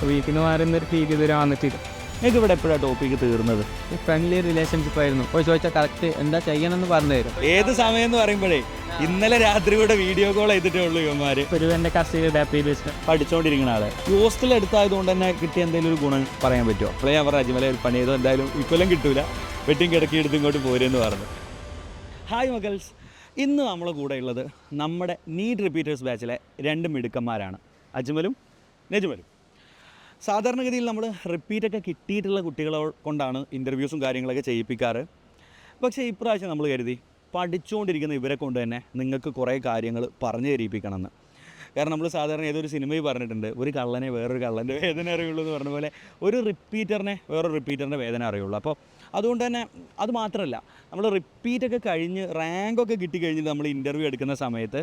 വീട്ടിൽ നിന്ന് മാറുന്നൊരു ഫീൽ ഇതുവരെ വന്നിട്ടില്ല. നിങ്ങൾക്ക് ഇവിടെ എപ്പോഴാണ് ടോപ്പിക്ക് തീർന്നത്? ഫ്രണ്ട്ലി റിലേഷൻഷിപ്പ് ആയിരുന്നു. അപ്പോൾ ചോദിച്ചാൽ കറക്റ്റ് എന്താ ചെയ്യണമെന്ന് പറഞ്ഞു തരും. ഏത് സമയം എന്ന് പറയുമ്പോഴേ ഇന്നലെ രാത്രി കൂടെ വീഡിയോ കോൾ ചെയ്തിട്ടേ ഉള്ളൂ ഇവന്മാർ. ഒരു എൻ്റെ കസ്റ്റഡി ഡാറ്റാബേസ് പഠിച്ചുകൊണ്ടിരിക്കുന്ന ആളെ ഹോസ്റ്റൽ എടുത്തായതുകൊണ്ട് തന്നെ കിട്ടിയ എന്തെങ്കിലും ഒരു ഗുണം പറയാൻ പറ്റുമോ? അപ്പോഴേ അവർ അജ്മല പണി ചെയ്തോ എന്തായാലും ഇക്കൊല്ലം കിട്ടൂല, വെട്ടിയും കിടക്കി എടുത്ത് ഇങ്ങോട്ട് പോരെന്ന് പറഞ്ഞു. ഹായ് മക്കൾസ്, ഇന്ന് നമ്മളെ കൂടെ ഉള്ളത് നമ്മുടെ നീറ്റ് റിപ്പീറ്റേഴ്സ് ബാച്ചിലെ 2 മിടുക്കന്മാരാണ്, അജ്മലും നജ്മലും. സാധാരണഗതിയിൽ നമ്മൾ റിപ്പീറ്റൊക്കെ കിട്ടിയിട്ടുള്ള കുട്ടികളെ കൊണ്ടാണ് ഇൻ്റർവ്യൂസും കാര്യങ്ങളൊക്കെ ചെയ്യിപ്പിക്കാറ്. പക്ഷേ ഇപ്രാവശ്യം നമ്മൾ കരുതി പഠിച്ചുകൊണ്ടിരിക്കുന്ന ഇവരെ കൊണ്ട് തന്നെ നിങ്ങൾക്ക് കുറേ കാര്യങ്ങൾ പറഞ്ഞു തരിപ്പിക്കണമെന്ന്. കാരണം നമ്മൾ സാധാരണ ഏതൊരു സിനിമയിൽ പറഞ്ഞിട്ടുണ്ട്, ഒരു കള്ളനെ വേറൊരു കള്ളൻ്റെ വേദന അറിയുള്ളൂ എന്ന് പറഞ്ഞ പോലെ ഒരു റിപ്പീറ്ററിനെ വേറൊരു റിപ്പീറ്ററിൻ്റെ വേദന അറിയുള്ളൂ. അപ്പോൾ അതുകൊണ്ട് തന്നെ അത് മാത്രമല്ല, നമ്മൾ റിപ്പീറ്റൊക്കെ കഴിഞ്ഞ് റാങ്കൊക്കെ കിട്ടിക്കഴിഞ്ഞിട്ട് നമ്മൾ ഇൻ്റർവ്യൂ എടുക്കുന്ന സമയത്ത്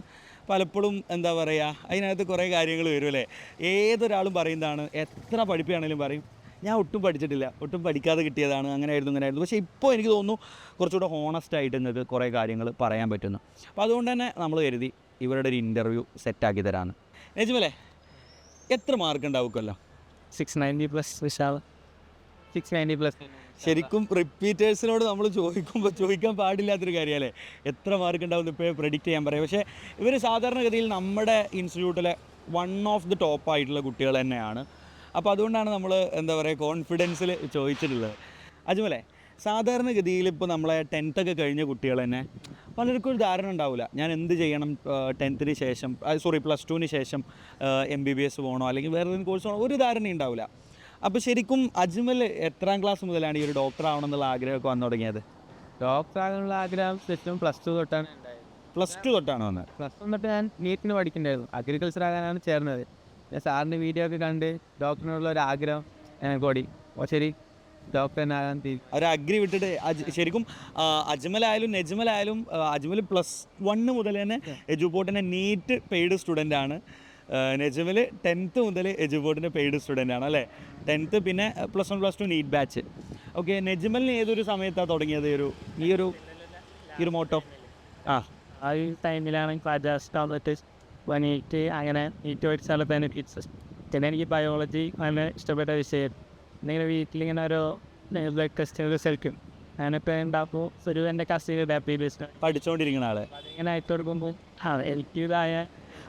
പലപ്പോഴും എന്താ പറയുക, അതിനകത്ത് കുറേ കാര്യങ്ങൾ വരും അല്ലേ. ഏതൊരാളും പറയുന്നതാണ്, എത്ര പഠിപ്പിയാണെങ്കിലും പറയും ഞാൻ ഒട്ടും പഠിച്ചിട്ടില്ല, ഒട്ടും പഠിക്കാതെ കിട്ടിയതാണ്, അങ്ങനെയായിരുന്നു ഇങ്ങനെയായിരുന്നു. പക്ഷേ ഇപ്പോൾ എനിക്ക് തോന്നുന്നു കുറച്ചുകൂടെ ഹോണസ്റ്റായിട്ട് നിങ്ങൾക്ക് കുറേ കാര്യങ്ങൾ പറയാൻ പറ്റുന്നു. അപ്പോൾ അതുകൊണ്ട് തന്നെ നമ്മൾ കരുതി ഇവരുടെ ഒരു ഇൻ്റർവ്യൂ സെറ്റാക്കി തരാമെന്ന്. നജ്മലേ, എത്ര മാർക്ക് ഉണ്ടാവുമല്ലോ? 690+ വിശാൽ, 690+. ശരിക്കും റിപ്പീറ്റേഴ്സിനോട് നമ്മൾ ചോദിക്കാൻ പാടില്ലാത്തൊരു കാര്യമല്ലേ, എത്ര മാർക്ക് ഉണ്ടാവും ഇപ്പോൾ പ്രെഡിക്റ്റ് ചെയ്യാൻ പറയാം. പക്ഷേ ഇവർ സാധാരണഗതിയിൽ നമ്മുടെ ഇൻസ്റ്റിറ്റ്യൂട്ടിലെ വൺ ഓഫ് ദി ടോപ്പായിട്ടുള്ള കുട്ടികൾ തന്നെയാണ്. അപ്പോൾ അതുകൊണ്ടാണ് നമ്മൾ എന്താ പറയുക കോൺഫിഡൻസിൽ ചോദിച്ചിട്ടുള്ളത്. അജ്മലേ, സാധാരണഗതിയിൽ ഇപ്പോൾ നമ്മളെ 10th ഒക്കെ കഴിഞ്ഞ കുട്ടികൾ തന്നെ പലർക്കും ഒരു ധാരണ ഉണ്ടാവില്ല, ഞാൻ എന്ത് ചെയ്യണം 10th ശേഷം, പ്ലസ് 2 ശേഷം MBBS പോകണോ അല്ലെങ്കിൽ വേറെ ഏതെങ്കിലും കോഴ്സ് പോകണോ, ഒരു ധാരണ ഉണ്ടാവില്ല. അപ്പോൾ ശരിക്കും അജ്മൽ എത്രാം ക്ലാസ് മുതലാണ് ഈ ഒരു ഡോക്ടർ ആവണം എന്നുള്ള ആഗ്രഹമൊക്കെ വന്നു തുടങ്ങിയത്? ഡോക്ടർ ആകാനുള്ള ആഗ്രഹം ശരിക്കും +2 തൊട്ടാണ് ഉണ്ടായത്. +2 തൊട്ടാണ് വന്നത്? +1 തൊട്ട് ഞാൻ നീറ്റിന് പഠിക്കണ്ടായിരുന്നു, അഗ്രികൾച്ചർ ആകാനാണ് ചേർന്നത്. ഞാൻ സാറിൻ്റെ വീഡിയോ ഒക്കെ കണ്ട് ഡോക്ടറിനുള്ള ഒരു ആഗ്രഹം കൂടി, ശരി ഡോക്ടർ തന്നെ ആകാൻ ഒരു അഗ്രി വിട്ടിട്ട് ശരിക്കും അജ്മലായാലും നജ്മലായാലും അജ്മൽ +1 മുതൽ തന്നെ എജുപോർട്ടിൻ്റെ നീറ്റ് പെയ്ഡ് സ്റ്റുഡൻ്റ് ആണ്. നജ്മൽ 10th മുതൽ എജുപോർട്ടിൻ്റെ പെയ്ഡ് സ്റ്റുഡൻ്റ് ആണ് അല്ലേ. 10th പിന്നെ +1 +2 നീറ്റ് ബാച്ച്. ഓക്കെ, നജ്മലിന് ഏതൊരു സമയത്താണ് തുടങ്ങിയത് ഈ ഒരു മോട്ടോ? ആ ഈ ടൈമിലാണ് ക്ലാസ് വന്നിട്ട് നീറ്റ് അങ്ങനെ നീറ്റ് പഠിച്ചാൽ ബെനിഫിറ്റ്സ്. പിന്നെ എനിക്ക് ബയോളജി നല്ല ഇഷ്ടപ്പെട്ട വിഷയം. എന്തെങ്കിലും വീട്ടിലിങ്ങനെ ഒരു ബ്ലഡ് ടെസ്റ്റ് റിസൾട്ടും ഞാനിപ്പോൾ ഉണ്ടാക്കുമ്പോൾ ഒരു എൻ്റെ കസ്റ്റഡി ഡാറ്റാബേസ് പഠിച്ചുകൊണ്ടിരിക്കുന്ന ആൾ അതിങ്ങനെ അയച്ചു കൊടുക്കുമ്പോൾ എനിക്ക് ഇതായ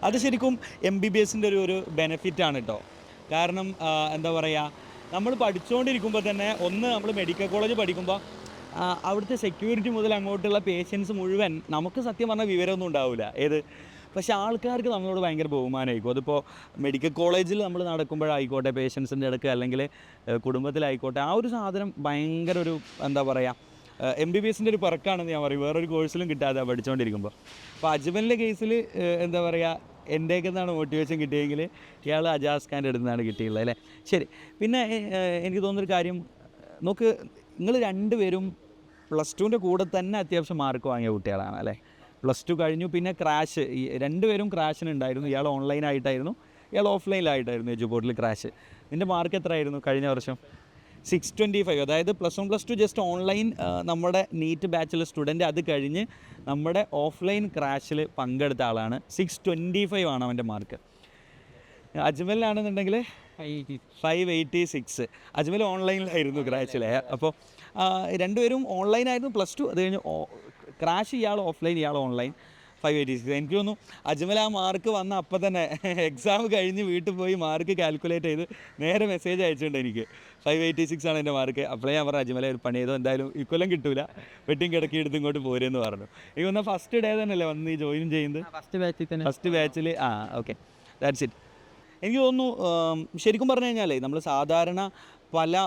അത് ശരിക്കും MBBSൻ്റെ ഒരു ബെനിഫിറ്റാണ് കേട്ടോ. കാരണം എന്താ പറയുക, നമ്മൾ പഠിച്ചുകൊണ്ടിരിക്കുമ്പോൾ തന്നെ നമ്മൾ മെഡിക്കൽ കോളേജ് പഠിക്കുമ്പോൾ അവിടുത്തെ സെക്യൂരിറ്റി മുതൽ അങ്ങോട്ടുള്ള പേഷ്യൻസ് മുഴുവൻ നമുക്ക് സത്യം പറഞ്ഞാൽ വിവരമൊന്നും ഉണ്ടാവില്ല. പക്ഷേ ആൾക്കാർക്ക് നമ്മളോട് ഭയങ്കര ബഹുമാനമായിരിക്കും. അതിപ്പോൾ മെഡിക്കൽ കോളേജിൽ നമ്മൾ നടക്കുമ്പോഴായിക്കോട്ടെ, പേഷ്യൻസിൻ്റെ ഇടയ്ക്ക് അല്ലെങ്കിൽ കുടുംബത്തിലായിക്കോട്ടെ, ആ ഒരു സാധനം ഭയങ്കര ഒരു എന്താ പറയുക MBBSൻ്റെ ഒരു പിറക്കാണെന്ന് ഞാൻ പറയും, വേറൊരു കോഴ്സിലും കിട്ടാതെ പഠിച്ചുകൊണ്ടിരിക്കുമ്പോൾ. അപ്പോൾ അജ്മലിൻ്റെ കേസിൽ എന്താ പറയുക, എൻ്റെയൊക്കെ നിന്നാണ് മോട്ടിവേഷൻ കിട്ടിയെങ്കിൽ ഇയാൾ അജാസ് ഖാൻ്റെ അടുത്ത് നിന്നാണ് കിട്ടിയുള്ളത് അല്ലേ. ശരി, പിന്നെ എനിക്ക് തോന്നുന്നൊരു കാര്യം നോക്ക്, നിങ്ങൾ 2 പേരും +2ൻ്റെ കൂടെ തന്നെ അത്യാവശ്യം മാർക്ക് വാങ്ങിയ കുട്ടികളാണ് അല്ലേ. +2 കഴിഞ്ഞു, പിന്നെ ക്രാഷ്, ഈ 2 പേരും ക്രാഷിനുണ്ടായിരുന്നു. ഇയാൾ ഓൺലൈനായിട്ടായിരുന്നു, ഇയാൾ ഓഫ്ലൈനിലായിട്ടായിരുന്നു എജുപോർട്ടിൽ ക്രാഷ്. നിൻ്റെ മാർക്ക് എത്രയായിരുന്നു കഴിഞ്ഞ വർഷം? 625. അതായത് +1 +2 ജസ്റ്റ് ഓൺലൈൻ നമ്മുടെ നീറ്റ് ബാച്ചിലെ സ്റ്റുഡൻറ്റ്, അത് കഴിഞ്ഞ് നമ്മുടെ ഓഫ്ലൈൻ ക്രാഷിൽ പങ്കെടുത്ത ആളാണ്. 625 ആണ് അവൻ്റെ മാർക്ക്. അജ്മലിനാണെന്നുണ്ടെങ്കിൽ 586. അജ്മൽ ഓൺലൈനിലായിരുന്നു ക്രാഷിലെ. അപ്പോൾ 2 പേരും ഓൺലൈനായിരുന്നു +2, അത് കഴിഞ്ഞ് ക്രാഷ് ഇയാൾ ഓഫ്ലൈൻ, ഇയാൾ ഓൺലൈൻ. 586. എനിക്ക് തോന്നുന്നു അജ്മൽ ആ മാർക്ക് വന്ന അപ്പം തന്നെ എക്സാം കഴിഞ്ഞ് വീട്ടിൽ പോയി മാർക്ക് കാൽക്കുലേറ്റ് ചെയ്ത് നേരെ മെസ്സേജ് അയച്ചിട്ടുണ്ട് എനിക്ക്. 586 ആണ് എൻ്റെ മാർക്ക്. അപ്പോഴേ ഞാൻ പറഞ്ഞു അജ്മലെ ഒരു പണി ചെയ്തോ, എന്തായാലും ഇക്കൊല്ലം കിട്ടൂല, വെട്ടിയും കിടക്കി എടുത്ത് ഇങ്ങോട്ട് പോരെന്ന് പറഞ്ഞു. എനിക്ക് തോന്നുന്നു ഫസ്റ്റ് ഡേ തന്നെയല്ലേ വന്ന് ഈ ജോയിൻ ചെയ്യുന്നത്? ഫസ്റ്റ് ബാച്ചിൽ. Okay, that's it. എനിക്ക് തോന്നുന്നു ശരിക്കും പറഞ്ഞു കഴിഞ്ഞാലേ നമ്മൾ സാധാരണ പല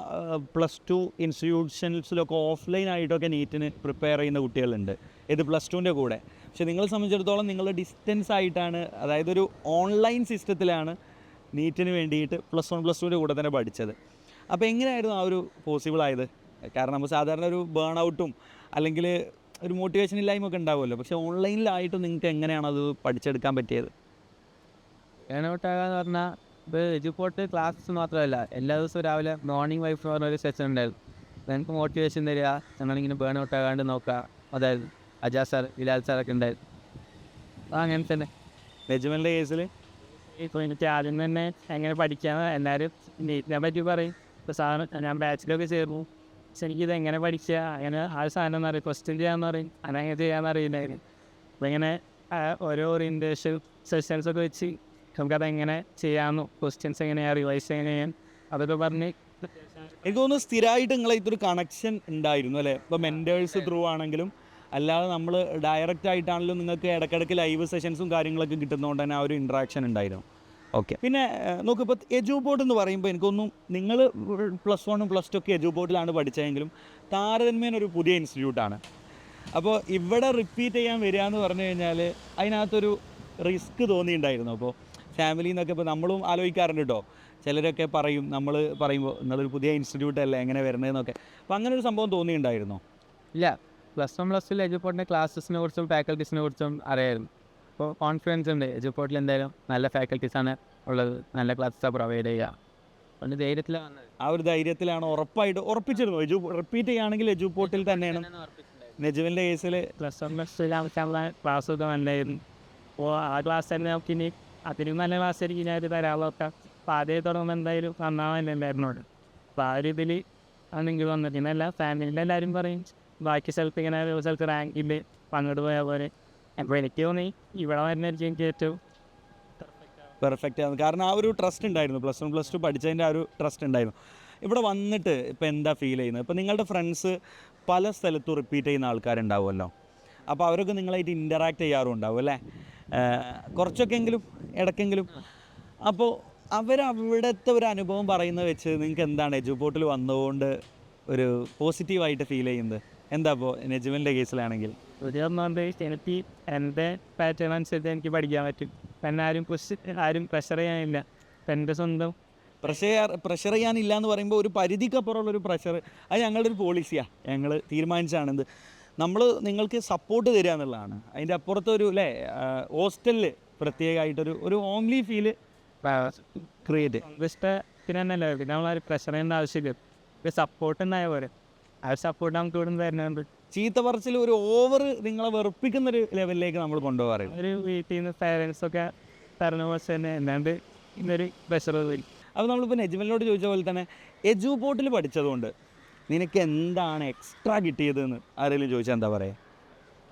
+2 ഇൻസ്റ്റിറ്റ്യൂഷൻസിലൊക്കെ ഓഫ്ലൈനായിട്ടൊക്കെ നീറ്റിന് പ്രിപ്പയർ ചെയ്യുന്ന കുട്ടികളുണ്ട്, ഇത് +2ൻ്റെ കൂടെ. പക്ഷേ നിങ്ങളെ സംബന്ധിച്ചിടത്തോളം നിങ്ങൾ ഡിസ്റ്റൻസ് ആയിട്ടാണ്, അതായത് ഒരു ഓൺലൈൻ സിസ്റ്റത്തിലാണ് നീറ്റിന് വേണ്ടിയിട്ട് +1 +2ൻ്റെ കൂടെ തന്നെ പഠിച്ചത്. അപ്പോൾ എങ്ങനെയായിരുന്നു ആ ഒരു പോസിബിൾ ആയത്? കാരണം നമ്മൾ സാധാരണ ഒരു ബേൺ ഔട്ടും അല്ലെങ്കിൽ ഒരു മോട്ടിവേഷൻ ഇല്ലായ്മയൊക്കെ ഉണ്ടാവുമല്ലോ, പക്ഷേ ഓൺലൈനിലായിട്ട് നിങ്ങൾക്ക് എങ്ങനെയാണ് അത് പഠിച്ചെടുക്കാൻ പറ്റിയത്? ബേൺ ഔട്ടാകാന്ന് പറഞ്ഞാൽ ഇപ്പോൾ എജുപോർട്ട് ക്ലാസ്സസ് മാത്രമല്ല, എല്ലാ ദിവസവും രാവിലെ മോർണിംഗ് വൈഫ് എന്ന് പറഞ്ഞൊരു സെഷൻ ഉണ്ടായിരുന്നു. എനിക്ക് മോട്ടിവേഷൻ തരിക, ഞങ്ങളിങ്ങനെ ബേൺ ഔട്ട് ആകാണ്ട് നോക്കുക, അതായത് അജാസ് സാർ, ബിലാൽ സാറൊക്കെ ഉണ്ടായിരുന്നു. അങ്ങനെ തന്നെ നജ്മലിൻ്റെ കേസിൽ ഇപ്പോൾ എനിക്ക് ആദ്യം തന്നെ എങ്ങനെ പഠിക്കാമെന്ന് എല്ലാവരും നീറ്റിനെ പറ്റി പറയും. ഇപ്പോൾ സാധനം ഞാൻ ബാച്ചിലൊക്കെ ചേർന്നു, പക്ഷെ എനിക്കിത് എങ്ങനെ പഠിക്കുക, അങ്ങനെ ആ സാധനം എന്ന് പറയും, ക്വസ്റ്റ്യൻ ചെയ്യാമെന്ന് പറയും, അങ്ങനെ ചെയ്യാമെന്ന് അറിയില്ലായിരുന്നു. അപ്പോൾ ഇങ്ങനെ ഓരോ ഓറിയൻറ്റേഷൻ സെഷൻസൊക്കെ വെച്ച് നമുക്കതെങ്ങനെ ചെയ്യാമെന്നു, ക്വസ്റ്റ്യൻസ് എങ്ങനെയാണ് റിവൈസ് എങ്ങനെയാണ് അതൊക്കെ പറഞ്ഞ്. എനിക്ക് തോന്നുന്നു സ്ഥിരമായിട്ട് നിങ്ങളെ ഇതൊരു കണക്ഷൻ ഉണ്ടായിരുന്നു അല്ലേ? ഇപ്പോൾ മെൻറ്റേഴ്സ് ത്രൂ ആണെങ്കിലും അല്ലാതെ നമ്മൾ ഡയറക്റ്റ് ആയിട്ടാണെങ്കിലും നിങ്ങൾക്ക് ഇടയ്ക്കിടയ്ക്ക് ലൈവ് സെഷൻസും കാര്യങ്ങളൊക്കെ കിട്ടുന്നതുകൊണ്ട് തന്നെ ആ ഒരു ഇൻട്രാക്ഷൻ ഉണ്ടായിരുന്നു. ഓക്കെ. പിന്നെ നോക്കിപ്പോൾ എജുപോർട്ട് എന്ന് പറയുമ്പോൾ എനിക്കൊന്നും നിങ്ങൾ +1 +2 ഒക്കെ എജുപോർട്ടിലാണ് പഠിച്ചതെങ്കിലും താരതമ്യേന ഒരു പുതിയ ഇൻസ്റ്റിറ്റ്യൂട്ടാണ്. അപ്പോൾ ഇവിടെ റിപ്പീറ്റ് ചെയ്യാൻ വരിക എന്ന് പറഞ്ഞു കഴിഞ്ഞാൽ അതിനകത്തൊരു റിസ്ക് തോന്നിയിട്ടുണ്ടായിരുന്നു. അപ്പോൾ ഫാമിലിയിൽ നിന്നൊക്കെ ഇപ്പോൾ നമ്മളും ആലോചിക്കാറുണ്ട് കേട്ടോ. ചിലരൊക്കെ പറയും, നമ്മൾ പറയുമ്പോൾ നിങ്ങളൊരു പുതിയ ഇൻസ്റ്റിറ്റ്യൂട്ട് അല്ലേ എങ്ങനെ വരുന്നതെന്നൊക്കെ. അപ്പോൾ അങ്ങനെ ഒരു സംഭവം തോന്നിയിട്ടുണ്ടായിരുന്നോ? ഇല്ല, +1 +2 എജുപോർട്ടിൻ്റെ ക്ലാസ്സസിനെ കുറിച്ചും ഫാക്കൽറ്റീസിനെ കുറിച്ചും അറിയായിരുന്നു. അപ്പോൾ കോൺഫിഡൻസ് ഉണ്ട്, എജുപോർട്ടിൽ എന്തായാലും നല്ല ഫാക്കൽറ്റീസാണ് ഉള്ളത്, നല്ല ക്ലാസ്സാണ് പ്രൊവൈഡ് ചെയ്യുക. അതുകൊണ്ട് ധൈര്യത്തിലാണ് വന്നത്. ആ ഒരു ധൈര്യത്തിലാണ് ഉറപ്പിച്ചിരുന്നു റിപ്പീറ്റ് ചെയ്യുകയാണെങ്കിൽ എജുപോർട്ടിൽ തന്നെയാണ്. നെജുവിൻ്റെ കേസിൽ +1 +2 ക്ലാസ്സൊക്കെ നല്ലതായിരുന്നു. അപ്പോൾ ആ ക്ലാസ് തന്നെ നമുക്ക് ഇനി അതിനും നല്ല ക്ലാസ് ആയിരിക്കും ഞാൻ തരാളൊക്കെ. അപ്പോൾ ആദ്യം തുടങ്ങുമ്പോൾ എന്തായാലും നന്നാവാനുണ്ടായിരുന്നു. അപ്പോൾ ആ ഒരു ഇതിൽ ആണ് എനിക്ക് വന്നത്. പിന്നല്ല ഫാമിലിയിൽ എല്ലാവരും പറയും ബാക്കി സ്ഥലത്ത് ഇങ്ങനെ ഒരു സ്ഥലത്ത് റാങ്കിൽ പങ്കെടു പോയ പോലെ. അപ്പോൾ എനിക്ക് തോന്നി ഇവിടെ വരുന്നതായിരിക്കും എനിക്ക് ഏറ്റവും പെർഫെക്റ്റ് ആണ്. കാരണം ആ ഒരു ട്രസ്റ്റ് ഉണ്ടായിരുന്നു, +1 +2 പഠിച്ചതിൻ്റെ ആ ഒരു ട്രസ്റ്റ് ഉണ്ടായിരുന്നു. ഇവിടെ വന്നിട്ട് ഇപ്പോൾ എന്താ ഫീൽ ചെയ്യുന്നത്? ഇപ്പോൾ നിങ്ങളുടെ ഫ്രണ്ട്സ് പല സ്ഥലത്തും റിപ്പീറ്റ് ചെയ്യുന്ന ആൾക്കാരുണ്ടാവുമല്ലോ. അപ്പോൾ അവരൊക്കെ നിങ്ങളായിട്ട് ഇൻറ്ററാക്ട് ചെയ്യാറുണ്ടാവും അല്ലേ? കുറച്ചൊക്കെ എങ്കിലും ഇടയ്ക്കെങ്കിലും. അപ്പോൾ അവരവിടുത്തെ ഒരു അനുഭവം പറയുന്നത് വെച്ച് നിങ്ങൾക്ക് എന്താണ് എജുപോർട്ടിൽ വന്നതുകൊണ്ട് ഒരു പോസിറ്റീവായിട്ട് ഫീൽ ചെയ്യുന്നത്? എന്താ ഇപ്പോൾ നെജുവിൻ്റെ കേസിലാണെങ്കിൽ? ഒരു ഒന്നുകൊണ്ട് എനിക്ക് എൻ്റെ പാറ്റേൺ അനുസരിച്ച് എനിക്ക് പഠിക്കാൻ പറ്റും. പിന്നെ ആരും പ്രഷർ ചെയ്യാനില്ല. ഇപ്പം എൻ്റെ സ്വന്തം പ്രഷർ ചെയ്യാനില്ല എന്ന് പറയുമ്പോൾ ഒരു പരിധിക്കപ്പുറമുള്ളൊരു പ്രഷർ, അത് ഞങ്ങളുടെ ഒരു പോളിസിയാണ്. ഞങ്ങൾ തീരുമാനിച്ചാണെന്ത് നമ്മൾ നിങ്ങൾക്ക് സപ്പോർട്ട് തരിക എന്നുള്ളതാണ്. അതിൻ്റെ അപ്പുറത്തൊരു അല്ലേ ഹോസ്റ്റലിൽ പ്രത്യേകമായിട്ടൊരു ഹോംലി ഫീല് ക്രിയേറ്റ് ഇഷ്ടത്തിന് തന്നെയല്ലേ. പിന്നെ നമ്മളൊരു പ്രഷർ ചെയ്യേണ്ട ആവശ്യമില്ല. ഇപ്പോൾ സപ്പോർട്ട് ഉണ്ടായ പോലെ ആ ഒരു സപ്പോർട്ട് നമുക്ക് ഇവിടെ നിന്ന് തരുന്നുണ്ട്. ചീത്ത പറച്ചിൽ ഒരു ഓവർ നിങ്ങളെ വെറുപ്പിക്കുന്നൊരു ലെവലിലേക്ക് നമ്മൾ കൊണ്ടുപോകാറില്ല. ഒരു വീട്ടിൽ നിന്ന് പേരൻസൊക്കെ തരുന്ന പോലെ തന്നെ അല്ലാണ്ട് ഇന്നൊരു പ്രഷർ വരും. അപ്പോൾ നമ്മളിപ്പോൾ നെജ്മലിനോട് ചോദിച്ച പോലെ തന്നെ എജുപോർട്ടിൽ പഠിച്ചതുകൊണ്ട് നിനക്ക് എന്താണ് എക്സ്ട്രാ കിട്ടിയതെന്ന് ആരെങ്കിലും ചോദിച്ചാൽ എന്താ പറയുക?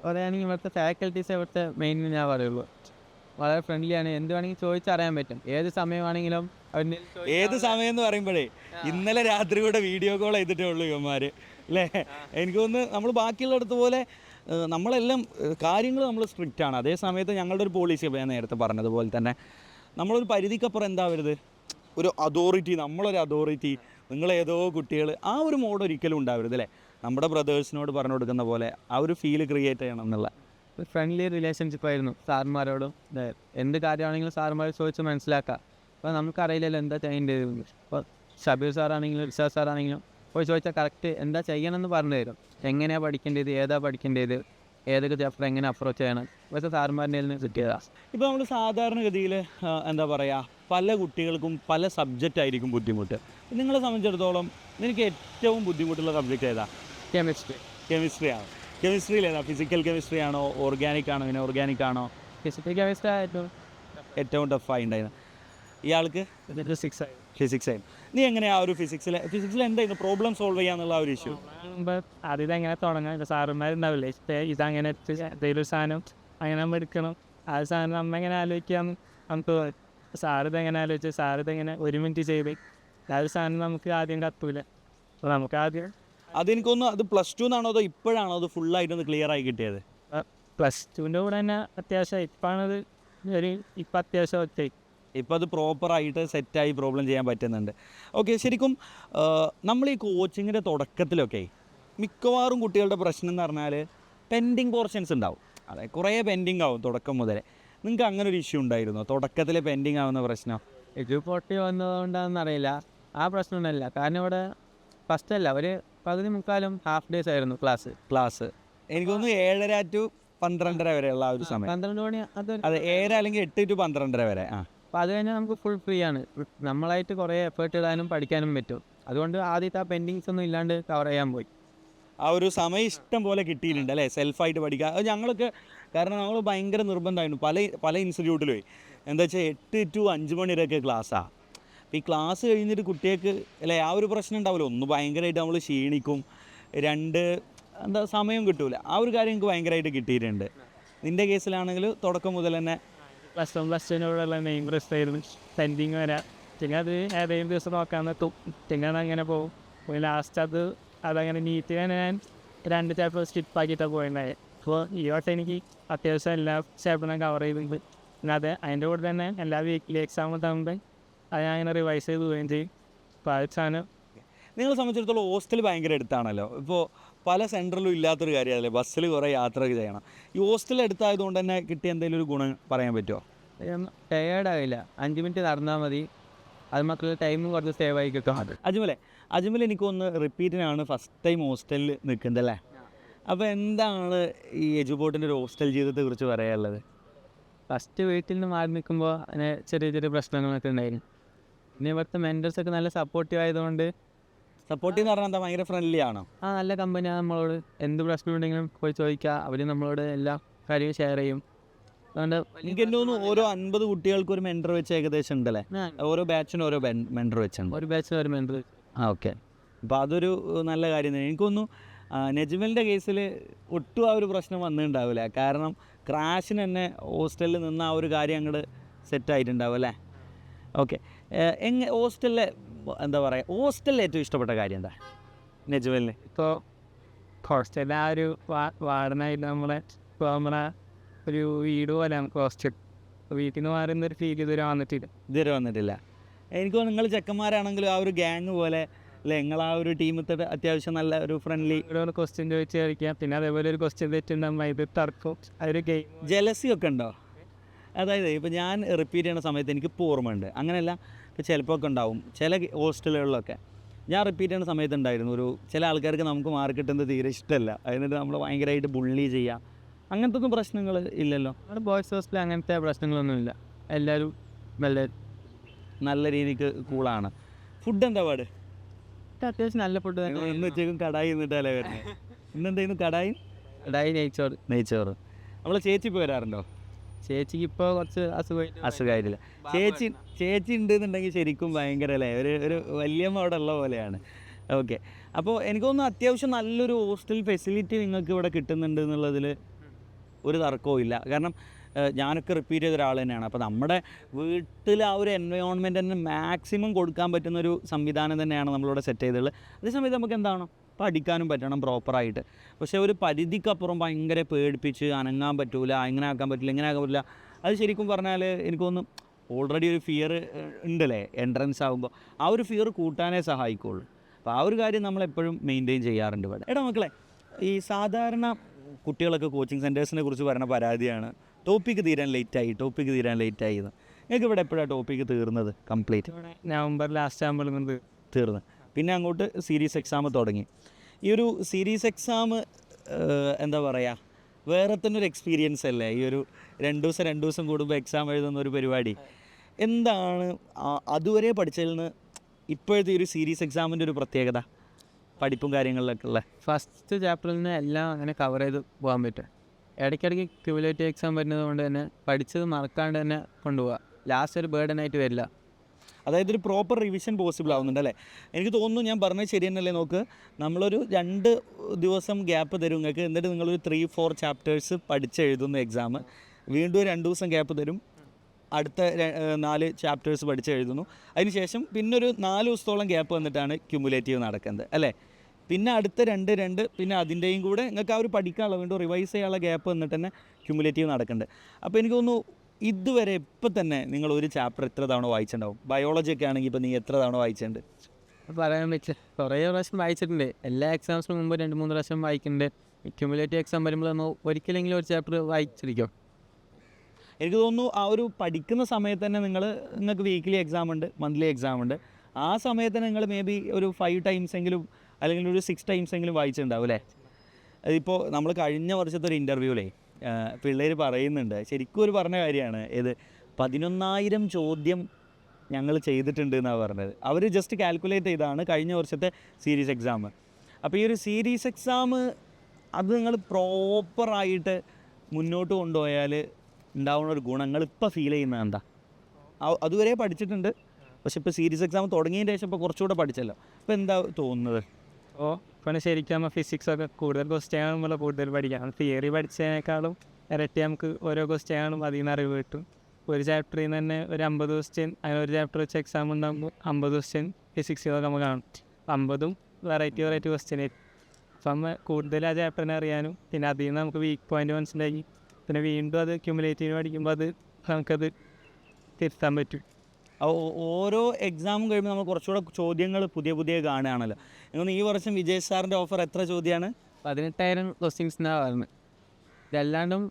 പറയുകയാണെങ്കിൽ ഇവിടുത്തെ ഫാക്കൽറ്റീസ് ഇവിടുത്തെ മെയിൻ ഞാൻ പറയുള്ളൂ. വളരെ ഫ്രണ്ട്ലിയാണ്, എന്ത് വേണമെങ്കിൽ ചോദിച്ചറിയാൻ പറ്റും. ഏത് സമയമാണെങ്കിലും ഏത് സമയം എന്ന് പറയുമ്പോഴേ ഇന്നലെ രാത്രി കൂടെ വീഡിയോ കോൾ ചെയ്തിട്ടേ ഉള്ളൂ ഇവന്മാർ അല്ലേ? എനിക്ക് തോന്നുന്നു നമ്മൾ ബാക്കിയുള്ളിടത്ത് പോലെ നമ്മളെല്ലാം കാര്യങ്ങൾ നമ്മൾ സ്ട്രിക്റ്റാണ്. അതേ സമയത്ത് ഞങ്ങളുടെ ഒരു പോളിസി ഞാൻ നേരത്തെ പറഞ്ഞതുപോലെ തന്നെ നമ്മളൊരു പരിധിക്കപ്പുറം എന്താവരുത്, ഒരു അതോറിറ്റി, നമ്മളൊരു അതോറിറ്റി, നിങ്ങളേതോ കുട്ടികൾ, ആ ഒരു മോഡ് ഒരിക്കലും ഉണ്ടാവരുത് അല്ലേ? നമ്മുടെ ബ്രദേഴ്സിനോട് പറഞ്ഞു കൊടുക്കുന്ന പോലെ ആ ഒരു ഫീല് ക്രിയേറ്റ് ചെയ്യണം എന്നുള്ള ഒരു ഫ്രണ്ട്ലി റിലേഷൻഷിപ്പ് ആയിരുന്നു സാറുമാരോടും. എന്ത് കാര്യമാണെങ്കിലും സാറുമാർ ചോദിച്ച് മനസ്സിലാക്കാം. അപ്പോൾ നമുക്കറിയില്ലല്ലോ എന്താ ചെയ്യേണ്ടത്. ഇപ്പോൾ ഷബീർ സാറാണെങ്കിലും റിഷാദ് സാറാണെങ്കിലും പോയി ചോദിച്ചാൽ കറക്റ്റ് എന്താ ചെയ്യണമെന്ന് പറഞ്ഞു തരും. എങ്ങനെയാണ് പഠിക്കേണ്ടത്, ഏതാ പഠിക്കേണ്ടത്, ഏതൊക്കെ ചാപ്റ്റർ എങ്ങനെ അപ്രോച്ച് ചെയ്യണം, ഇപ്പോഴത്തെ സാറുമാരുടെ നിന്ന് കിട്ടിയതാണ്. ഇപ്പോൾ നമ്മൾ സാധാരണഗതിയിൽ എന്താ പറയുക, പല കുട്ടികൾക്കും പല സബ്ജക്റ്റ് ആയിരിക്കും ബുദ്ധിമുട്ട്. നിങ്ങളെ സംബന്ധിച്ചിടത്തോളം എനിക്ക് ഏറ്റവും ബുദ്ധിമുട്ടുള്ള സബ്ജക്റ്റ് ഏതാ? കെമിസ്ട്രിയാണ്. കെമിസ്ട്രിയിൽ ഏതാ? ഫിസിക്കൽ കെമിസ്ട്രി ആണോ, ഓർഗാനിക് ആണോ, ഇനോർഗാനിക് ആണോ? ഫിസിക്കൽ കെമിസ്ട്രി ആയിരുന്നു ഏറ്റവും ടഫായി ഉണ്ടായിരുന്നു. ഇയാൾക്ക് ഫിസിക്സ് ആയിരുന്നു. നീ എങ്ങനെയാണ് ആ ഒരു ഫിസിക്സിൽ എന്തായിരുന്നു പ്രോബ്ലം സോൾവ് ചെയ്യാന്നുള്ള ഒരു ഇഷ്യൂ? അതിതെങ്ങനെ തുടങ്ങാം? സാറന്മാരുണ്ടാവില്ലേ ഇതങ്ങനെ എന്തെങ്കിലും ഒരു സാധനം അങ്ങനെ നമ്മൾ എടുക്കണം, ആ സാധനം നമ്മ എങ്ങനെ ആലോചിക്കാമെന്ന് നമുക്ക് സാറിതെങ്ങനെ ആലോചിച്ച് സാറിതെങ്ങനെ 1 മിനിറ്റ് ചെയ്ത് ആ ഒരു സാധനം നമുക്ക് ആദ്യം കത്തൂല. അപ്പോൾ നമുക്ക് ആദ്യം അതെനിക്കൊന്ന് അത് +2 എന്നാണോ അതോ ഇപ്പോഴാണോ അത് ഫുള്ളായിട്ടൊന്ന് ക്ലിയർ ആയി കിട്ടിയത്? +2ൻ്റെ കൂടെ തന്നെ അത്യാവശ്യം ഇപ്പോഴാണത് ഇപ്പം അത്യാവശ്യം ഒറ്റ ഇപ്പോൾ അത് പ്രോപ്പറായിട്ട് സെറ്റായി പ്രോബ്ലം ചെയ്യാൻ പറ്റുന്നുണ്ട്. ഓക്കെ. ശരിക്കും നമ്മൾ ഈ കോച്ചിങ്ങിൻ്റെ തുടക്കത്തിലൊക്കെ മിക്കവാറും കുട്ടികളുടെ പ്രശ്നം എന്ന് പറഞ്ഞാൽ പെൻഡിങ് പോർഷൻസ് ഉണ്ടാവും. അതായത് കുറേ പെൻഡിങ് ആവും തുടക്കം മുതലേ. നിങ്ങൾക്ക് അങ്ങനെ ഒരു ഇഷ്യൂ ഉണ്ടായിരുന്നോ തുടക്കത്തിൽ പെൻഡിങ് ആവുന്ന പ്രശ്നം? എജുപോർട്ടി വന്നതുകൊണ്ടാണെന്ന് അറിയില്ല, ആ പ്രശ്നമൊന്നുമില്ല. കാരണം ഇവിടെ ഫസ്റ്റല്ല, ഒരു 13-15 ഹാഫ് ഡേയ്സ് ആയിരുന്നു ക്ലാസ്. എനിക്കൊന്ന് 7:30 to 12:30 വരെയുള്ള ആ ഒരു സമയം. 12 മണി അതെ, 7 അല്ലെങ്കിൽ 8 to 12:30 വരെ. അപ്പോൾ അത് കഴിഞ്ഞാൽ നമുക്ക് ഫുൾ ഫ്രീ ആണ്. നമ്മളായിട്ട് കുറേ എഫേർട്ട് ഇടാനും പഠിക്കാനും പറ്റും. അതുകൊണ്ട് ആദ്യത്തെ ആ പെൻഡിങ്സ് ഒന്നും ഇല്ലാണ്ട് കവർ ചെയ്യാൻ പോയി. ആ ഒരു സമയം ഇഷ്ടം പോലെ കിട്ടിയിട്ടുണ്ട് അല്ലേ സെൽഫായിട്ട് പഠിക്കുക? അത് ഞങ്ങളൊക്കെ കാരണം നമ്മൾ ഭയങ്കര നിർബന്ധമായിരുന്നു പല ഇൻസ്റ്റിറ്റ്യൂട്ടിൽ പോയി. എന്താ വെച്ചാൽ 8 to 5 മണി വരെയൊക്കെ ക്ലാസ്സാണ്. ഈ ക്ലാസ് കഴിഞ്ഞിട്ട് കുട്ടികൾക്ക് അല്ലേ ആ ഒരു പ്രശ്നം ഉണ്ടാവില്ല. ഒന്ന് ഭയങ്കരമായിട്ട് നമ്മൾ ക്ഷീണിക്കും, രണ്ട് എന്താ സമയം കിട്ടൂല. ആ ഒരു കാര്യം എനിക്ക് ഭയങ്കരമായിട്ട് കിട്ടിയിട്ടുണ്ട്. നിൻ്റെ കേസിലാണെങ്കിൽ തുടക്കം മുതൽ തന്നെ +1 +2 മെയിൻ പ്രശ്നമായിരുന്നു സെൻഡിങ് വരാം. പിന്നെ അത് ഏതെങ്കിലും ദിവസം നോക്കാൻ എത്തും, പിന്നെ അതങ്ങനെ പോകും. പിന്നെ ലാസ്റ്റ് അതങ്ങനെ നീറ്റ് തന്നെ ഞാൻ 2 ചാപ്റ്റർ സ്കിപ്പാക്കിയിട്ടാണ് പോയിട്ടുണ്ടായത്. അപ്പോൾ ഈ വട്ടം എനിക്ക് അത്യാവശ്യം എല്ലാ ചാപ്റ്ററും കവർ ചെയ്തിട്ടുണ്ട്. പിന്നെ അതിൻ്റെ കൂടെ തന്നെ എല്ലാ വീക്കിലി എക്സാം തമ്മിൽ അത് ഞാൻ അങ്ങനെ റിവൈസ് ചെയ്ത് പോവുകയും ചെയ്യും. അപ്പോൾ ആ സാധനം നിങ്ങളെ സംബന്ധിച്ചിടത്തോളം ഹോസ്റ്റൽ ഭയങ്കര അടുത്താണല്ലോ. ഇപ്പോൾ പല സെൻറ്ററിലും ഇല്ലാത്തൊരു കാര്യമല്ലേ, ബസ്സിൽ കുറേ യാത്രയൊക്കെ ചെയ്യണം. ഈ ഹോസ്റ്റൽ അടുത്തായതുകൊണ്ട് തന്നെ കിട്ടിയ എന്തെങ്കിലും ഒരു ഗുണം പറയാൻ പറ്റുമോ? ടയേർഡാവില്ല, 5 മിനിറ്റ് നടന്നാൽ മതി. അത് മാത്രമല്ല ടൈമും കുറച്ച് സേവ് ആയി കിട്ടും. അജ്മൽ എനിക്കൊന്ന് റിപ്പീറ്റിനാണ് ഫസ്റ്റ് ടൈം ഹോസ്റ്റലിൽ നിൽക്കുന്നത് അല്ലേ? അപ്പോൾ എന്താണ് ഈ എജുബോട്ടിൻ്റെ ഒരു ഹോസ്റ്റൽ ജീവിതത്തെക്കുറിച്ച് പറയാനുള്ളത്? ഫസ്റ്റ് വീട്ടിൽ നിന്ന് മാറി നിൽക്കുമ്പോൾ അങ്ങനെ ചെറിയ ചെറിയ പ്രശ്നങ്ങളൊക്കെ ഉണ്ടായിരുന്നു. പിന്നെ ഇവിടുത്തെ മെൻറ്റേഴ്സൊക്കെ നല്ല സപ്പോർട്ടീവ് ആയതുകൊണ്ട്. സപ്പോർട്ടീവ് എന്ന് പറഞ്ഞാൽ എന്താ, ഭയങ്കര ഫ്രണ്ട്ലി ആണോ? നല്ല കമ്പനിയാണ്. നമ്മളോട് എന്ത് പ്രശ്നമുണ്ടെങ്കിലും പോയി ചോദിക്കുക, അവർ നമ്മളോട് എല്ലാ കാര്യവും ഷെയർ ചെയ്യും. അതുകൊണ്ട് എനിക്ക് തോന്നുന്നു ഓരോ 50 കുട്ടികൾക്ക് ഒരു മെൻറ്റർ വെച്ച് ഏകദേശം ഉണ്ടല്ലേ? ഓരോ ബാച്ചിനും ഓരോ മെൻറ്റർ വെച്ചുണ്ട്. ഒരു ബാച്ചിന് ഒരു മെൻറ്റർ. ഓക്കെ. അപ്പോൾ അതൊരു നല്ല കാര്യം തന്നെ. എനിക്കൊന്നു നജ്മലിൻ്റെ കേസിൽ ഒട്ടും ആ ഒരു പ്രശ്നം വന്നിട്ടുണ്ടാവില്ല. കാരണം ക്രാഷിന് തന്നെ ഹോസ്റ്റലിൽ നിന്ന് ആ ഒരു കാര്യം അങ്ങോട്ട് സെറ്റായിട്ടുണ്ടാവും അല്ലേ? ഓക്കെ. ഹോസ്റ്റലിലെ എന്താ പറയുക, ഹോസ്റ്റലിൽ ഏറ്റവും ഇഷ്ടപ്പെട്ട കാര്യം എന്താ നജ്മലിന്? ഇപ്പോൾ ഹോസ്റ്റലിൽ ആ ഒരു വാർഡനായിട്ട് ഇപ്പോൾ നമ്മളെ ഒരു വീട് പോലെയാണ് ഹോസ്റ്റൽ. വീട്ടിൽ നിന്ന് മാറുന്നൊരു ഫീൽ ഇതുവരെ വന്നിട്ടില്ല. എനിക്ക് തോന്നുന്നു നിങ്ങൾ ചെക്കന്മാരാണെങ്കിലും ആ ഒരു ഗ്യാങ് പോലെ അല്ലേ, നിങ്ങൾ ആ ഒരു ടീമത്തെ അത്യാവശ്യം നല്ല ഒരു ഫ്രണ്ട്ലി. ഒരു ക്വസ്റ്റ്യൻ ചോദിച്ച് കളിക്കാം, പിന്നെ അതേപോലെ ഒരു ക്വസ്റ്റ്യൻ തെറ്റുണ്ടാകുമ്പോൾ ഇത് തർക്കും. അതൊരു ഗെയിം. ജലസി ഒക്കെ ഉണ്ടോ? അതായത് ഇപ്പോൾ ഞാൻ റിപ്പീറ്റ് ചെയ്യുന്ന സമയത്ത് എനിക്ക് ഓർമ്മയുണ്ട്. അങ്ങനെയല്ല, ഇപ്പോൾ ചിലപ്പോൾ ഒക്കെ ഉണ്ടാവും ചില ഹോസ്റ്റലുകളിലൊക്കെ. ഞാൻ റിപ്പീറ്റ് ചെയ്യുന്ന സമയത്ത് ഉണ്ടായിരുന്നു ചില ആൾക്കാർക്ക് നമുക്ക് മാർക്ക് കിട്ടുന്നത് തീരെ ഇഷ്ടമല്ല. അതിനിട്ട് നമ്മൾ ഭയങ്കരമായിട്ട് ബുള്ളി ചെയ്യുക, അങ്ങനത്തെ ഒന്നും പ്രശ്നങ്ങൾ ഇല്ലല്ലോ? അവിടെ ബോയ്സ് ഹോസ്റ്റലിൽ അങ്ങനത്തെ പ്രശ്നങ്ങളൊന്നുമില്ല. എല്ലാവരും നല്ല രീതിക്ക് കൂളാണ്. ഫുഡ് എന്താ പാട്? അത്യാവശ്യം നല്ല ഫുഡ്. ഇന്ന് ഉച്ചയ്ക്കും കടായി നിന്നിട്ടല്ലേ വരുന്നത്? ഇന്നെന്തായിരുന്നു? കടായി നെയ്ച്ചോറ്. നമ്മളെ ചേച്ചി ഇപ്പോൾ വരാറുണ്ടോ? ചേച്ചിക്ക് ഇപ്പോൾ കുറച്ച് അസുഖമായിട്ടില്ല. ചേച്ചി ഉണ്ടെന്നുണ്ടെങ്കിൽ ശരിക്കും ഭയങ്കര അല്ലേ, ഒരു വല്യമ്മ അവിടെ ഉള്ള പോലെയാണ്. ഓക്കെ. അപ്പോൾ എനിക്ക് തോന്നുന്നു അത്യാവശ്യം നല്ലൊരു ഹോസ്റ്റൽ ഫെസിലിറ്റി നിങ്ങൾക്ക് ഇവിടെ കിട്ടുന്നുണ്ട് എന്നുള്ളതിൽ ഒരു തർക്കവും ഇല്ല. കാരണം ഞാനൊക്കെ റിപ്പീറ്റ് ചെയ്ത ഒരാൾ തന്നെയാണ്. അപ്പോൾ നമ്മുടെ വീട്ടിൽ ആ ഒരു എൻവയോൺമെൻറ്റ് തന്നെ മാക്സിമം കൊടുക്കാൻ പറ്റുന്നൊരു സംവിധാനം തന്നെയാണ് നമ്മളിവിടെ സെറ്റ് ചെയ്തത്. അതേസമയത്ത് നമുക്ക് എന്താണ് പഠിക്കാനും പറ്റണം പ്രോപ്പറായിട്ട്. പക്ഷേ ഒരു പരിധിക്കപ്പുറം ഭയങ്കര പേടിപ്പിച്ച് അനങ്ങാൻ പറ്റൂല, ഇങ്ങനെ ആക്കാൻ പറ്റില്ല, ഇങ്ങനെ ആക്കാൻ പറ്റില്ല. അത് ശരിക്കും പറഞ്ഞാൽ എനിക്ക് തോന്നുന്നു ഓൾറെഡി ഒരു ഫിയർ ഉണ്ടല്ലേ എൻട്രൻസ് ആകുമ്പോൾ, ആ ഒരു ഫിയർ കൂട്ടാനേ സഹായിക്കുള്ളൂ. അപ്പോൾ ആ ഒരു കാര്യം നമ്മളെപ്പോഴും മെയിൻറ്റെയിൻ ചെയ്യാറുണ്ട് ഇവിടെ. എടാ മക്കളെ, ഈ സാധാരണ കുട്ടികളൊക്കെ കോച്ചിങ് സെൻറ്റേഴ്സിനെ കുറിച്ച് പറയുന്ന പരാതിയാണ് ടോപ്പിക്ക് തീരാൻ ലേറ്റായി എന്ന്. നിങ്ങൾക്ക് ഇവിടെ എപ്പോഴാണ് ടോപ്പിക്ക് തീർന്നത്? കംപ്ലീറ്റ് നവംബർ ലാസ്റ്റ് ആകുമ്പോൾ തീർന്ന്. പിന്നെ അങ്ങോട്ട് സീരീസ് എക്സാം തുടങ്ങി. ഈ ഒരു സീരീസ് എക്സാം എന്താ പറയുക, വേറെ തന്നെ ഒരു എക്സ്പീരിയൻസ് അല്ലേ? ഈ ഒരു 2 ദിവസം കൂടുമ്പോൾ എക്സാം എഴുതുന്ന ഒരു പരിപാടി. എന്താണ് അതുവരെ പഠിച്ചതിൽ നിന്ന് ഇപ്പോഴത്തെ ഒരു സീരീസ് എക്സാമിൻ്റെ ഒരു പ്രത്യേകത, പഠിപ്പും കാര്യങ്ങളിലൊക്കെ ഉള്ള? ഫസ്റ്റ് ചാപ്റ്ററിൽ നിന്ന് എല്ലാം അങ്ങനെ കവർ ചെയ്ത് പോകാൻ പറ്റും. ഇടയ്ക്കിടയ്ക്ക് ക്യുമുലേറ്റീവ് എക്സാം വരുന്നത് കൊണ്ട് തന്നെ പഠിച്ചത് മറക്കാണ്ട് തന്നെ കൊണ്ടുപോകാം. ലാസ്റ്റ് ഒരു ബേർഡനായിട്ട് വരില്ല. അതായത് ഒരു പ്രോപ്പർ റിവിഷൻ പോസിബിൾ ആവുന്നുണ്ട് അല്ലേ? എനിക്ക് തോന്നുന്നു ഞാൻ പറഞ്ഞത് ശരി തന്നെയല്ലേ? നോക്ക്, നമ്മളൊരു 2 ദിവസം ഗ്യാപ്പ് തരും നിങ്ങൾക്ക്, എന്നിട്ട് നിങ്ങളൊരു 3-4 ചാപ്റ്റേഴ്സ് പഠിച്ചെഴുതുന്നു എക്സാം. വീണ്ടും 2 ദിവസം ഗ്യാപ്പ് തരും, അടുത്ത 4 ചാപ്റ്റേഴ്സ് പഠിച്ചെഴുതുന്നു. അതിനുശേഷം പിന്നെ ഒരു 4 ദിവസത്തോളം ഗ്യാപ്പ് വന്നിട്ടാണ് ക്യുമുലേറ്റീവ് നടക്കുന്നത് അല്ലേ? പിന്നെ അടുത്ത 2 പിന്നെ അതിൻ്റെയും കൂടെ നിങ്ങൾക്ക് ആ ഒരു പഠിക്കാനുള്ള വീണ്ടും റിവൈസ് ചെയ്യാനുള്ള ഗ്യാപ്പ് വന്നിട്ട് തന്നെ ക്യുമുലേറ്റീവ് നടക്കുന്നുണ്ട്. അപ്പോൾ എനിക്ക് തോന്നുന്നു ഇതുവരെ ഇപ്പം തന്നെ നിങ്ങൾ ഒരു ചാപ്റ്റർ എത്ര തവണ വായിച്ചിട്ടുണ്ടാവും? ബയോളജി ഒക്കെ ആണെങ്കിൽ ഇപ്പോൾ നീ എത്ര തവണ വായിച്ചിട്ടുണ്ട്? പറയാൻ പറ്റില്ല, കുറേ പ്രാവശ്യം വായിച്ചിട്ടുണ്ട്. എല്ലാ എക്സാംസിനും മുമ്പ് 2-3 പ്രാവശ്യം വായിക്കുന്നുണ്ട്. ക്യുമുലേറ്റീവ് എക്സാം വരുമ്പോൾ നമ്മൾ ഒരിക്കലെങ്കിലും ഒരു ചാപ്റ്റർ വായിച്ചിരിക്കും. എനിക്ക് തോന്നുന്നു ആ ഒരു പഠിക്കുന്ന സമയത്ത് തന്നെ നിങ്ങൾക്ക് വീക്ക്ലി എക്സാം ഉണ്ട്, മന്ത്ലി എക്സാം ഉണ്ട്. ആ സമയത്ത് തന്നെ നിങ്ങൾ മേ ബി ഒരു 5 ടൈംസ് എങ്കിലും അല്ലെങ്കിൽ ഒരു 6 ടൈംസ് എങ്കിലും വായിച്ചിട്ടുണ്ടാവും അല്ലേ? അതിപ്പോൾ നമ്മൾ കഴിഞ്ഞ വർഷത്തെ ഒരു ഇൻ്റർവ്യൂവിലേ പിള്ളേർ പറയുന്നുണ്ട്, ശരിക്കും ഒരു പറഞ്ഞ കാര്യമാണ്, 11,000 ചോദ്യം ഞങ്ങൾ ചെയ്തിട്ടുണ്ട് എന്നാണ് പറഞ്ഞത്. അവർ ജസ്റ്റ് കാൽക്കുലേറ്റ് ചെയ്താണ് കഴിഞ്ഞ വർഷത്തെ സീരീസ് എക്സാം. അപ്പോൾ ഈ ഒരു സീരീസ് എക്സാം അത് നിങ്ങൾ പ്രോപ്പറായിട്ട് മുന്നോട്ട് കൊണ്ടുപോയാൽ ഉണ്ടാവുന്ന ഒരു ഗുണങ്ങൾ ഇപ്പോൾ ഫീൽ ചെയ്യുന്നത് എന്താ? അതുവരെ പഠിച്ചിട്ടുണ്ട്, പക്ഷെ ഇപ്പോൾ സീരീസ് എക്സാം തുടങ്ങിയതിന് ശേഷം ഇപ്പോൾ കുറച്ചുകൂടെ പഠിച്ചല്ലോ. അപ്പോൾ എന്താ തോന്നുന്നത്? അപ്പോൾ ഇപ്പോൾ ശരിക്കും നമ്മൾ ഫിസിക്സൊക്കെ കൂടുതൽ ക്വസ്റ്റ്യൻ കാണുമ്പോൾ കൂടുതൽ പഠിക്കാം. തിയറി പഠിച്ചതിനേക്കാളും ഇരട്ടി നമുക്ക് ഓരോ ക്വസ്റ്റ്യൻ കാണുമ്പോൾ അതിൽ നിന്ന് അറിവ് കിട്ടും. ഒരു ചാപ്റ്ററിൽ നിന്ന് തന്നെ ഒരു 50 ക്വസ്റ്റ്യൻ, അങ്ങനെ ഒരു ചാപ്റ്റർ വെച്ച് എക്സാം ഉണ്ടാകുമ്പോൾ 50 ക്വസ്റ്റ്യൻ ഫിസിക്സിലൊക്കെ നമ്മൾ കാണും. 50ഉം വെറൈറ്റി ക്വസ്റ്റ്യൻ ആയിരിക്കും. അപ്പം നമ്മൾ കൂടുതൽ ആ ചാപ്റ്ററിനെ അറിയാനും പിന്നെ അതിൽ നിന്ന് നമുക്ക് വീക്ക് പോയിൻ്റ് മനസ്സിലാക്കി പിന്നെ വീണ്ടും അത് ക്യുമുലേറ്റീവ് പഠിക്കുമ്പോൾ അത് നമുക്കത് തിരുത്താൻ പറ്റും. ഓരോ എക്സാമും കഴിയുമ്പോൾ നമ്മൾ കുറച്ചുകൂടെ ചോദ്യങ്ങൾ പുതിയ കാണുകയാണല്ലോ. നിങ്ങൾ ഈ വർഷം വിജയ് സാറിൻ്റെ ഓഫർ എത്ര ചോദ്യമാണ്? 18,000 ക്വസ്റ്റ്യൻസിനാണ് പറഞ്ഞത്. ഇതല്ലാണ്ടും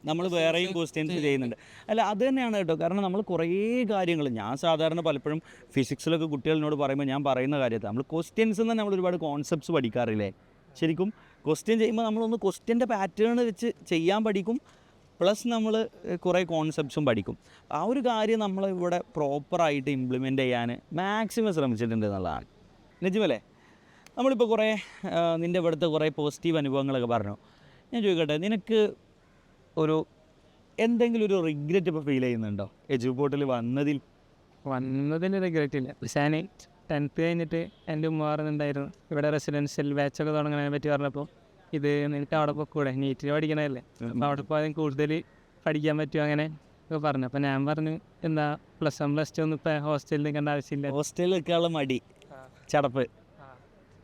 നമ്മൾ വേറെയും ക്വസ്റ്റ്യൻസ് ചെയ്യുന്നുണ്ട്. അല്ല, അത് തന്നെയാണ് കേട്ടോ. കാരണം നമ്മൾ കുറേ കാര്യങ്ങൾ, ഞാൻ സാധാരണ പലപ്പോഴും ഫിസിക്സിലൊക്കെ കുട്ടികളിനോട് പറയുമ്പോൾ ഞാൻ പറയുന്ന കാര്യത്തിൽ നമ്മൾ ക്വസ്റ്റ്യൻസ് തന്നെ നമ്മൾ ഒരുപാട് കോൺസെപ്റ്റ്സ് പഠിക്കാറില്ലേ. ശരിക്കും ക്വസ്റ്റ്യൻ ചെയ്യുമ്പോൾ നമ്മളൊന്ന് ക്വസ്റ്റ്യൻ്റെ പാറ്റേൺ വെച്ച് ചെയ്യാൻ പഠിക്കും, പ്ലസ് നമ്മൾ കുറേ കോൺസെപ്റ്റ്സും പഠിക്കും. ആ ഒരു കാര്യം നമ്മൾ ഇവിടെ പ്രോപ്പറായിട്ട് ഇംപ്ലിമെൻ്റ് ചെയ്യാൻ മാക്സിമം ശ്രമിച്ചിട്ടുണ്ട് എന്നുള്ളതാണ്. നിജമല്ലേ? നമ്മളിപ്പോൾ കുറേ നിൻ്റെ ഇവിടുത്തെ കുറേ പോസിറ്റീവ് അനുഭവങ്ങളൊക്കെ പറഞ്ഞു. ഞാൻ ചോദിക്കട്ടെ, നിനക്ക് എന്തെങ്കിലും ഒരു റിഗ്രറ്റ് ഇപ്പോൾ ഫീൽ ചെയ്യുന്നുണ്ടോ എജുപോർട്ടിൽ വന്നതിൽ? റിഗ്രറ്റ് ഇല്ല. പക്ഷേ ഞാൻ 10th കഴിഞ്ഞിട്ട് എൻ്റെ ഉമ്മ പറഞ്ഞിട്ടുണ്ടായിരുന്നു, ഇവിടെ റെസിഡൻഷ്യൽ ബാച്ചൊക്കെ തുടങ്ങുന്നതിനെ പറ്റി പറഞ്ഞപ്പോൾ ഇത് നിനക്ക് അവിടെ പോയിക്കൂടെ, നീറ്റിൽ പഠിക്കണമല്ലേ, അപ്പോൾ അവിടെ പോയാൽ കൂടുതൽ പഠിക്കാൻ പറ്റും അങ്ങനെ ഒക്കെ പറഞ്ഞു. അപ്പോൾ ഞാൻ പറഞ്ഞു എന്താ +1 +2 ഒന്നും ഇപ്പോൾ ഹോസ്റ്റലിൽ നിൽക്കേണ്ട ആവശ്യമില്ല, ഹോസ്റ്റലിൽ നിൽക്കാനുള്ള മടി, ചടപ്പ്.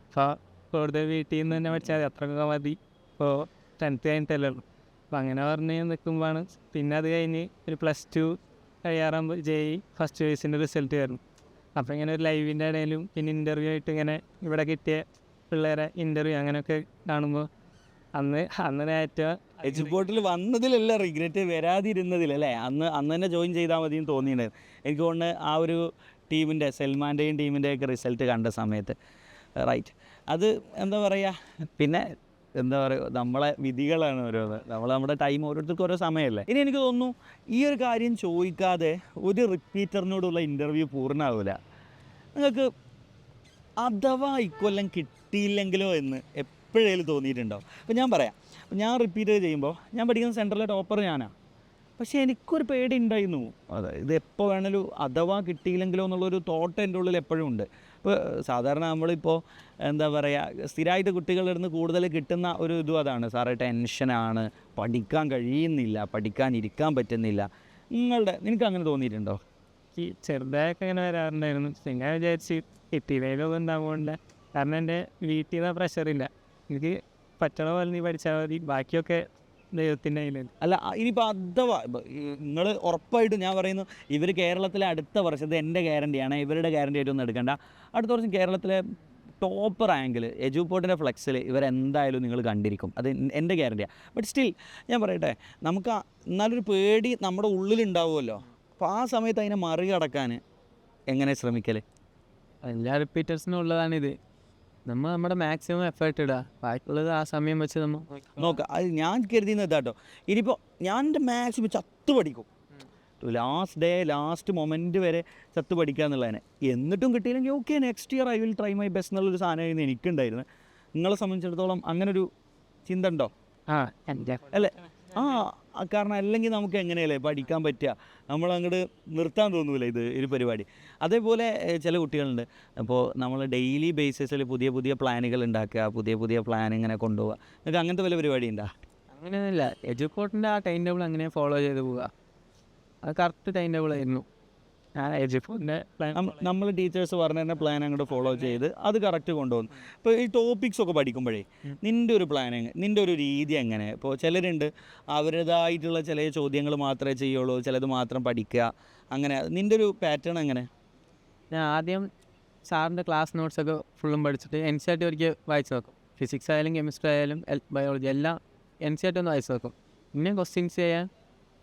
അപ്പോൾ കൂടുതൽ വീട്ടിൽ നിന്ന് തന്നെ പഠിച്ചാൽ മതി, അത്രയൊക്കെ മതി, ഇപ്പോൾ 10th കഴിഞ്ഞിട്ടല്ലേ ഉള്ളൂ. അപ്പോൾ അങ്ങനെ പറഞ്ഞ് നിൽക്കുമ്പോഴാണ് പിന്നെ അത് കഴിഞ്ഞ് ഒരു +2 കഴിയാറാകുമ്പോൾ JEE ഫസ്റ്റ് ചോയ്സിൻ്റെ റിസൾട്ട് വരുന്നു. അപ്പോൾ ഇങ്ങനെ ഒരു ലൈവിൻ്റെ ഇടയിലും പിന്നെ ഇൻ്റർവ്യൂ ആയിട്ട് ഇങ്ങനെ ഇവിടെ കിട്ടിയ പിള്ളേരെ ഇൻ്റർവ്യൂ അങ്ങനെയൊക്കെ കാണുമ്പോൾ അന്ന് ഏറ്റവും എജുപോർട്ടിൽ വന്നതിലല്ല റിഗ്രറ്റ്, വരാതിരുന്നതിലല്ലേ. അന്ന് തന്നെ ജോയിൻ ചെയ്താൽ മതിയെന്ന് തോന്നിയിട്ടുണ്ടായിരുന്നു. എനിക്ക് തോന്നുന്നു ആ ഒരു ടീമിൻ്റെ, സൽമാൻ്റെയും ടീമിൻ്റെയൊക്കെ റിസൾട്ട് കണ്ട സമയത്ത്. റൈറ്റ്. അത് എന്താ പറയുക, പിന്നെ എന്താ പറയുക, നമ്മളെ വിധികളാണ് ഓരോന്ന്. നമ്മുടെ ടൈം ഓരോരുത്തർക്കും ഓരോ സമയമല്ലേ. ഇനി എനിക്ക് തോന്നുന്നു ഈ ഒരു കാര്യം ചോദിക്കാതെ ഒരു റിപ്പീറ്ററിനോടുള്ള ഇൻ്റർവ്യൂ പൂർണ്ണമാവില്ല. നിങ്ങൾക്ക് അഥവാ ഇക്കൊല്ലം കിട്ടിയില്ലെങ്കിലോ എന്ന് എപ്പോഴേലും തോന്നിയിട്ടുണ്ടോ? അപ്പോൾ ഞാൻ പറയാം, ഞാൻ റിപ്പീറ്റ് ചെയ്യുമ്പോൾ ഞാൻ പഠിക്കുന്ന സെൻറ്ററിലെ ടോപ്പർ ഞാനാണ്. പക്ഷേ എനിക്കൊരു പേടി ഉണ്ടായിരുന്നു, ഇത് എപ്പോൾ വേണമെങ്കിലും അഥവാ കിട്ടിയില്ലെങ്കിലോ എന്നുള്ളൊരു തോട്ട് എൻ്റെ ഉള്ളിൽ എപ്പോഴും ഉണ്ട്. ഇപ്പോൾ സാധാരണ നമ്മളിപ്പോൾ എന്താ പറയുക, സ്ഥിരമായിട്ട് കുട്ടികളുടെ അടുത്ത് കൂടുതൽ കിട്ടുന്ന ഒരു ഇതും അതാണ്, സാറേ ടെൻഷനാണ്, പഠിക്കാൻ കഴിയുന്നില്ല, പഠിക്കാനിരിക്കാൻ പറ്റുന്നില്ല. നിനക്ക് അങ്ങനെ തോന്നിയിട്ടുണ്ടോ? ഈ ചെറുതായൊക്കെ അങ്ങനെ വരാറുണ്ടായിരുന്നു. പിന്നെ വിചാരിച്ച് കിട്ടിയില്ലെങ്കിലും ഉണ്ടാവുകയില്ല, കാരണം എൻ്റെ വീട്ടിൽ നിന്ന് പ്രഷറില്ല, എനിക്ക് പറ്റണ പോലെ നീ പഠിച്ചാൽ മതി, ബാക്കിയൊക്കെ ദൈവത്തിൻ്റെ കയ്യിലുണ്ട്. അല്ല, ഇനിയിപ്പോൾ അഥവാ നിങ്ങൾ ഉറപ്പായിട്ടും ഞാൻ പറയുന്നു, ഇവർ കേരളത്തിലെ അടുത്ത വർഷത്തെ എൻ്റെ ഗ്യാരണ്ടിയാണ്, ഇവരുടെ ഗ്യാരണ്ടി ആയിട്ടൊന്നും എടുക്കേണ്ട. അടുത്ത വർഷം കേരളത്തിലെ ടോപ്പ് റാങ്കിൽ എജുപോർട്ടിൻ്റെ ഫ്ലെക്സിൽ ഇവരെന്തായാലും നിങ്ങൾ കണ്ടിരിക്കും, അത് എൻ്റെ ഗ്യാരണ്ടിയാണ്. ബട്ട് സ്റ്റിൽ ഞാൻ പറയട്ടെ, നമുക്ക് എന്നാലൊരു പേടി നമ്മുടെ ഉള്ളിലുണ്ടാവുമല്ലോ. അപ്പോൾ ആ സമയത്ത് അതിനെ മറികടക്കാൻ എങ്ങനെ ശ്രമിക്കൽ? എല്ലാ റിപ്പീറ്റേഴ്സിനും ഉള്ളതാണിത്. നമ്മുടെ മാക്സിമം എഫേർട്ട് ഇടുക, ബാക്കിയുള്ളത് ആ സമയം വെച്ച് നമ്മൾ നോക്കാം. അത് ഞാൻ കരുതുന്നത് ഇതാട്ടോ, ഇനിയിപ്പോൾ ഞാൻ എൻ്റെ മാക്സിമം ചത്ത് പഠിക്കും, ലാസ്റ്റ് മൊമെൻറ്റ് വരെ ചത്ത് പഠിക്കുക എന്നുള്ളതിനെ. എന്നിട്ടും കിട്ടിയില്ലെങ്കിൽ okay, next year I will try my best എന്നുള്ളൊരു സാധനമായിരുന്നു എനിക്കുണ്ടായിരുന്നു. നിങ്ങളെ സംബന്ധിച്ചിടത്തോളം അങ്ങനൊരു ചിന്ത ഉണ്ടോ? അല്ലേ? കാരണം അല്ലെങ്കിൽ നമുക്ക് എങ്ങനെയല്ലേ പഠിക്കാൻ പറ്റുക, നമ്മളങ്ങോട്ട് നിർത്താൻ തോന്നൂല ഒരു പരിപാടി. അതേപോലെ ചില കുട്ടികളുണ്ട്, അപ്പോൾ നമ്മൾ ഡെയിലി ബേസിസിൽ പുതിയ പ്ലാനുകൾ ഉണ്ടാക്കുക, പുതിയ പ്ലാൻ ഇങ്ങനെ കൊണ്ടുപോകുക. നിങ്ങൾക്ക് അങ്ങനത്തെ വല്ല പരിപാടി ഉണ്ടോ? അങ്ങനെയൊന്നുമില്ല. എജുപോർട്ടിൻ്റെ ആ ടൈം ടേബിൾ അങ്ങനെ ഫോളോ ചെയ്ത് പോവുക, അത് കറക്റ്റ് ടൈം ടേബിൾ ആയിരുന്നു. എജുപോർട്ടിൻ്റെ നമ്മൾ ടീച്ചേഴ്സ് പറഞ്ഞ തന്നെ പ്ലാൻ അങ്ങോട്ട് ഫോളോ ചെയ്ത് അത് കറക്റ്റ് കൊണ്ടുപോകുന്നു. ഇപ്പോൾ ഈ ടോപ്പിക്സ് ഒക്കെ പഠിക്കുമ്പോഴേ നിൻ്റെ ഒരു പ്ലാനിങ്, നിൻ്റെ ഒരു രീതി എങ്ങനെ? ഇപ്പോൾ ചിലരുണ്ട് അവരുടേതായിട്ടുള്ള ചില ചോദ്യങ്ങൾ മാത്രമേ ചെയ്യുള്ളൂ, ചിലത് മാത്രം പഠിക്കുക, അങ്ങനെ. നിൻ്റെ ഒരു പാറ്റേൺ എങ്ങനെ? ഞാൻ ആദ്യം സാറിൻ്റെ ക്ലാസ് നോട്ട്സൊക്കെ ഫുള്ളും പഠിച്ചിട്ട് NCERT ഒരിക്കൽ വായിച്ച് നോക്കും. ഫിസിക്സ് ആയാലും കെമിസ്ട്രി ആയാലും ബയോളജി എല്ലാം NCERT ഒന്ന് വായിച്ച് നോക്കും. പിന്നെ ക്വസ്റ്റ്യൻസ് ചെയ്യാൻ